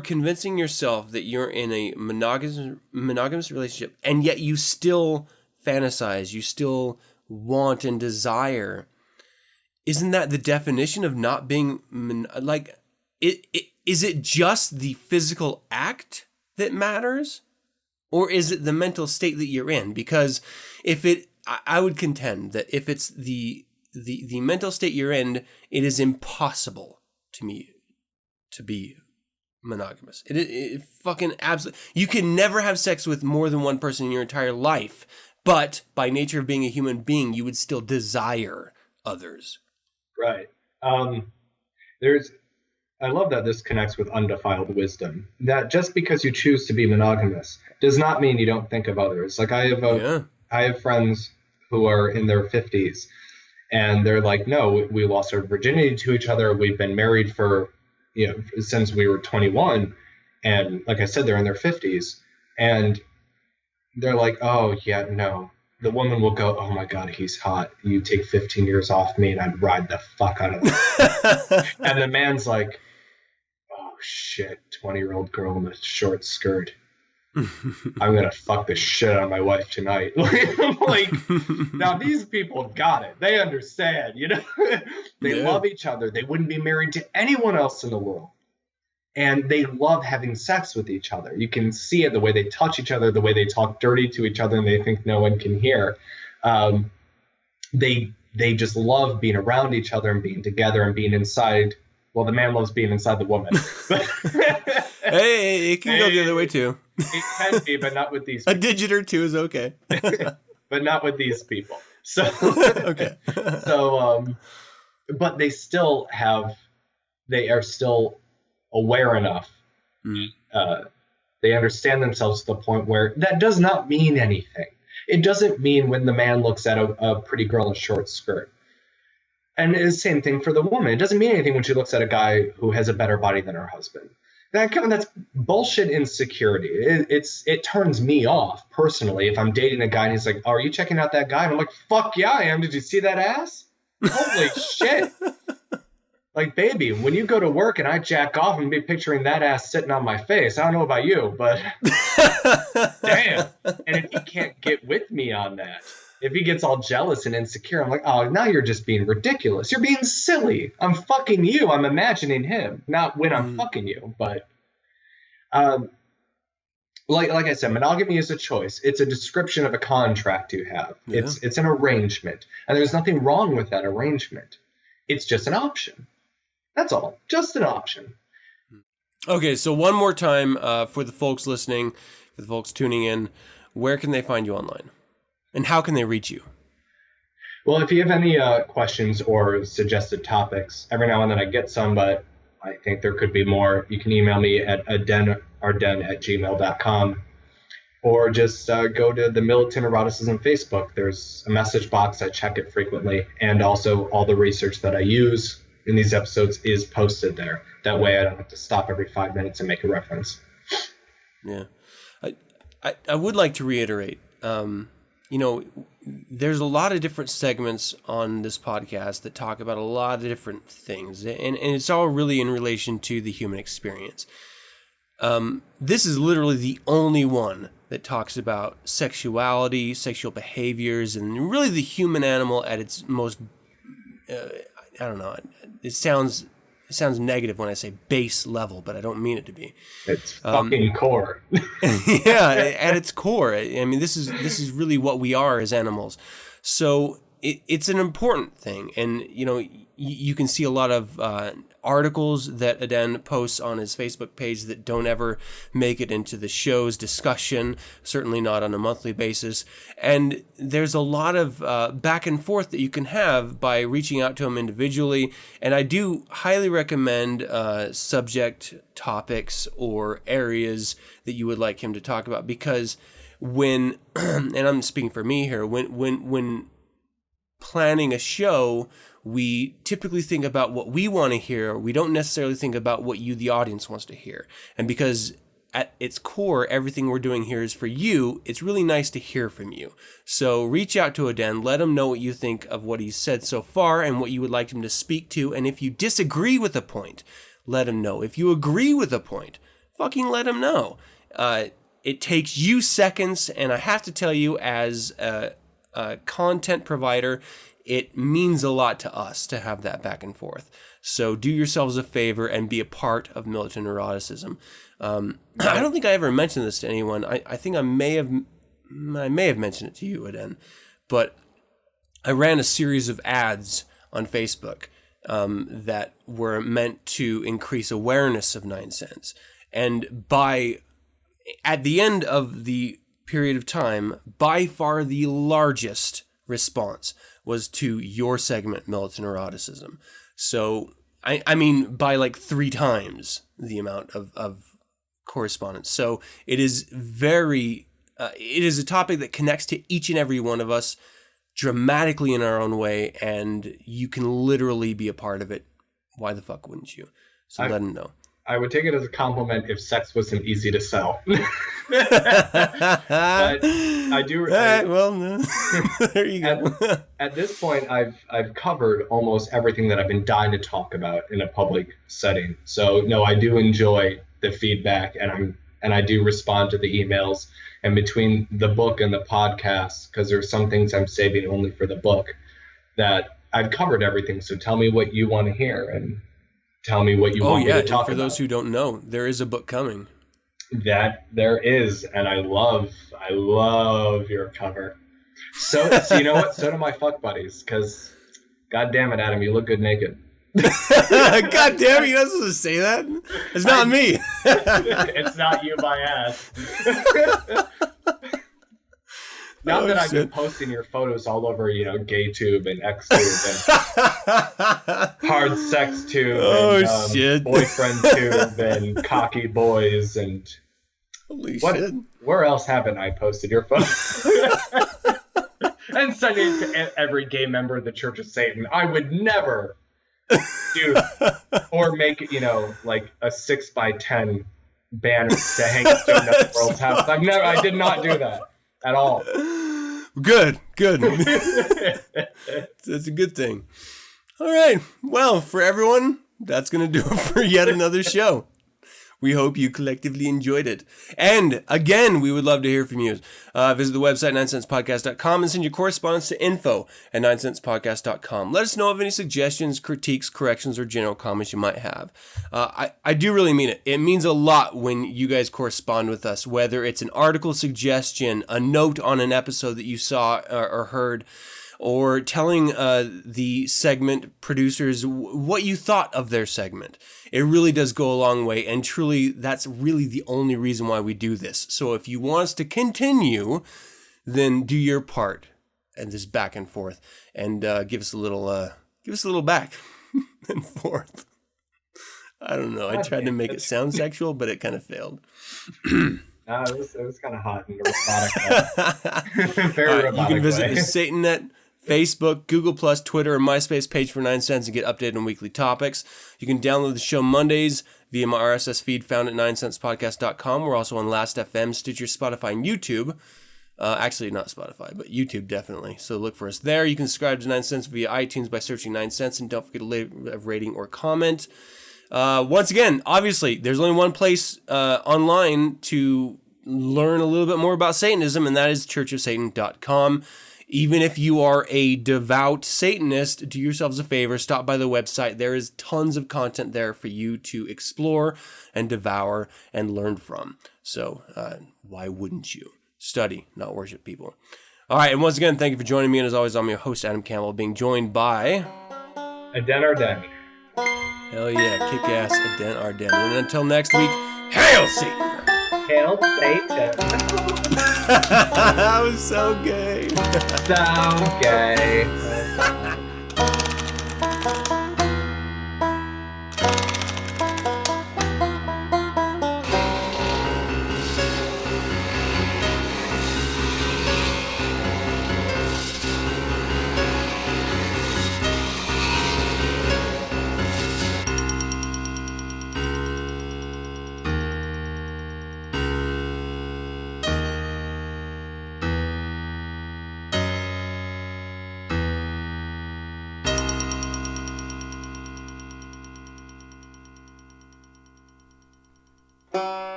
convincing yourself that you're in a monogamous relationship and yet you still fantasize, you still want and desire, isn't that the definition of not being is it just the physical act that matters, or is it the mental state that you're in? Because I would contend that if it's the mental state you're in, it is impossible to me to be monogamous. It fucking absolutely. You can never have sex with more than one person in your entire life, but by nature of being a human being, you would still desire others. Right. I love that this connects with undefiled wisdom. That just because you choose to be monogamous does not mean you don't think of others. Like I have friends who are in their 50s, and they're like, no, we lost our virginity to each other. We've been married for, since we were 21. And like I said, they're in their 50s. And they're like, oh, yeah, no. The woman will go, oh my God, he's hot. You take 15 years off me and I'd ride the fuck out of him. And the man's like, oh shit, 20-year-old girl in a short skirt. I'm going to fuck the shit out of my wife tonight. Like, now these people got it. They understand, you know? They love each other. They wouldn't be married to anyone else in the world. And they love having sex with each other. You can see it, the way they touch each other, the way they talk dirty to each other and they think no one can hear. They just love being around each other and being together and being inside. Well, the man loves being inside the woman. Hey, it can go the other way too. It can be, but not with these people. A digit or two is okay. But not with these people. So, okay. But they are still aware enough. They understand themselves to the point where that does not mean anything. It doesn't mean when the man looks at a pretty girl in a short skirt. And it's the same thing for the woman. It doesn't mean anything when she looks at a guy who has a better body than her husband. That's bullshit insecurity. It turns me off personally if I'm dating a guy and he's like, oh, are you checking out that guy? And I'm like, fuck yeah, I am. Did you see that ass? Holy shit. Like, baby, when you go to work and I jack off and be picturing that ass sitting on my face, I don't know about you, but damn. And if he can't get with me on that, if he gets all jealous and insecure, I'm like, oh, now you're just being ridiculous. You're being silly. I'm fucking you. I'm imagining him, not when I'm fucking you. But like I said, monogamy is a choice. It's a description of a contract you have. Yeah. It's an arrangement. And there's nothing wrong with that arrangement. It's just an option. That's all. Just an option. Okay, so one more time for the folks listening, for the folks tuning in, where can they find you online? And how can they reach you? Well, if you have any questions or suggested topics, every now and then I get some, but I think there could be more. You can email me at arden@gmail.com or just go to the Militant Eroticism Facebook. There's a message box. I check it frequently. And also all the research that I use in these episodes is posted there. That way I don't have to stop every 5 minutes and make a reference. Yeah. I would like to reiterate, there's a lot of different segments on this podcast that talk about a lot of different things, and it's all really in relation to the human experience. This is literally the only one that talks about sexuality, sexual behaviors, and really the human animal at its most, I don't know, it sounds negative when I say base level, but I don't mean it to be. It's fucking core. Yeah, at its core. I mean, this is really what we are as animals. So it's an important thing. And, you can see a lot of articles that Aden posts on his Facebook page that don't ever make it into the show's discussion, certainly not on a monthly basis. And there's a lot of back and forth that you can have by reaching out to him individually. And I do highly recommend subject topics or areas that you would like him to talk about, because when, and I'm speaking for me here, when planning a show, we typically think about what we want to hear. We don't necessarily think about what you, the audience, wants to hear. And because at its core, everything we're doing here is for you, it's really nice to hear from you. So reach out to Aden, let him know what you think of what he's said so far and what you would like him to speak to. And if you disagree with a point, let him know. If you agree with a point, fucking let him know. It takes you seconds, and I have to tell you, as a content provider, it means a lot to us to have that back and forth. So do yourselves a favor and be a part of Militant Eroticism. I don't think I ever mentioned this to anyone. I think I may have mentioned it to you, Aden, but I ran a series of ads on Facebook that were meant to increase awareness of 9sense. And at the end of the period of time, by far the largest response was to your segment, Militant Eroticism. So, I mean, by like 3 times the amount of correspondence. So it is it is a topic that connects to each and every one of us dramatically in our own way, and you can literally be a part of it. Why the fuck wouldn't you? So let them know. I would take it as a compliment if sex wasn't easy to sell. But I do. There you go. At this point, I've covered almost everything that I've been dying to talk about in a public setting. So no, I do enjoy the feedback, and I do respond to the emails. And between the book and the podcast, because there's some things I'm saving only for the book, that I've covered everything. So tell me what you want to hear, and tell me what you want me to talk about. For those who don't know, there is a book coming. That there is, and I love your cover. So you know what? So do my fuck buddies, because God damn it, Adam, you look good naked. God damn it, you're not supposed to say that. It's not me. It's not you, my ass. Not that I've been posting your photos all over, GayTube and XTube and Hard Sex Tube and Boyfriend Tube and Cocky Boys and shit. Where else haven't I posted your photos? And sending it to every gay member of the Church of Satan. I would never do or make like a 6x10 banner to hang at the world's house. I did not do that at all. Good. That's a good thing. All right. Well, for everyone, that's going to do it for yet another show. We hope you collectively enjoyed it. And again, we would love to hear from you. Visit the website, 9senspodcast.com, and send your correspondence to info@9senspodcast.com. Let us know of any suggestions, critiques, corrections, or general comments you might have. I do really mean it. It means a lot when you guys correspond with us, whether it's an article suggestion, a note on an episode that you saw or heard, or telling the segment producers what you thought of their segment. It really does go a long way, and truly, that's really the only reason why we do this. So if you want us to continue, then do your part, and this back and forth, and give us a little back and forth. I don't know. I tried to make it sound sexual, but it kind of failed. It was kind of hot and robotic. Very robotic. You can visit the SatanNet Facebook, Google+, Twitter, and MySpace page for 9sense and get updated on weekly topics. You can download the show Mondays via my RSS feed found at 9senspodcast.com. We're also on Last.fm, Stitcher, Spotify, and YouTube. Actually, not Spotify, but YouTube definitely. So look for us there. You can subscribe to 9sense via iTunes by searching 9sense, and don't forget to leave a rating or comment. Once again, obviously, there's only one place online to learn a little bit more about Satanism, and that is churchofsatan.com. Even if you are a devout Satanist, do yourselves a favor, stop by the website. There is tons of content there for you to explore and devour and learn from. So why wouldn't you? Study, not worship, people. All right, and once again, thank you for joining me. And as always, I'm your host, Adam Campbell, being joined by... Aden Arden. Hell yeah, kick-ass Aden Arden. And until next week, hail Satan! Hail Satan. That was so gay. So gay.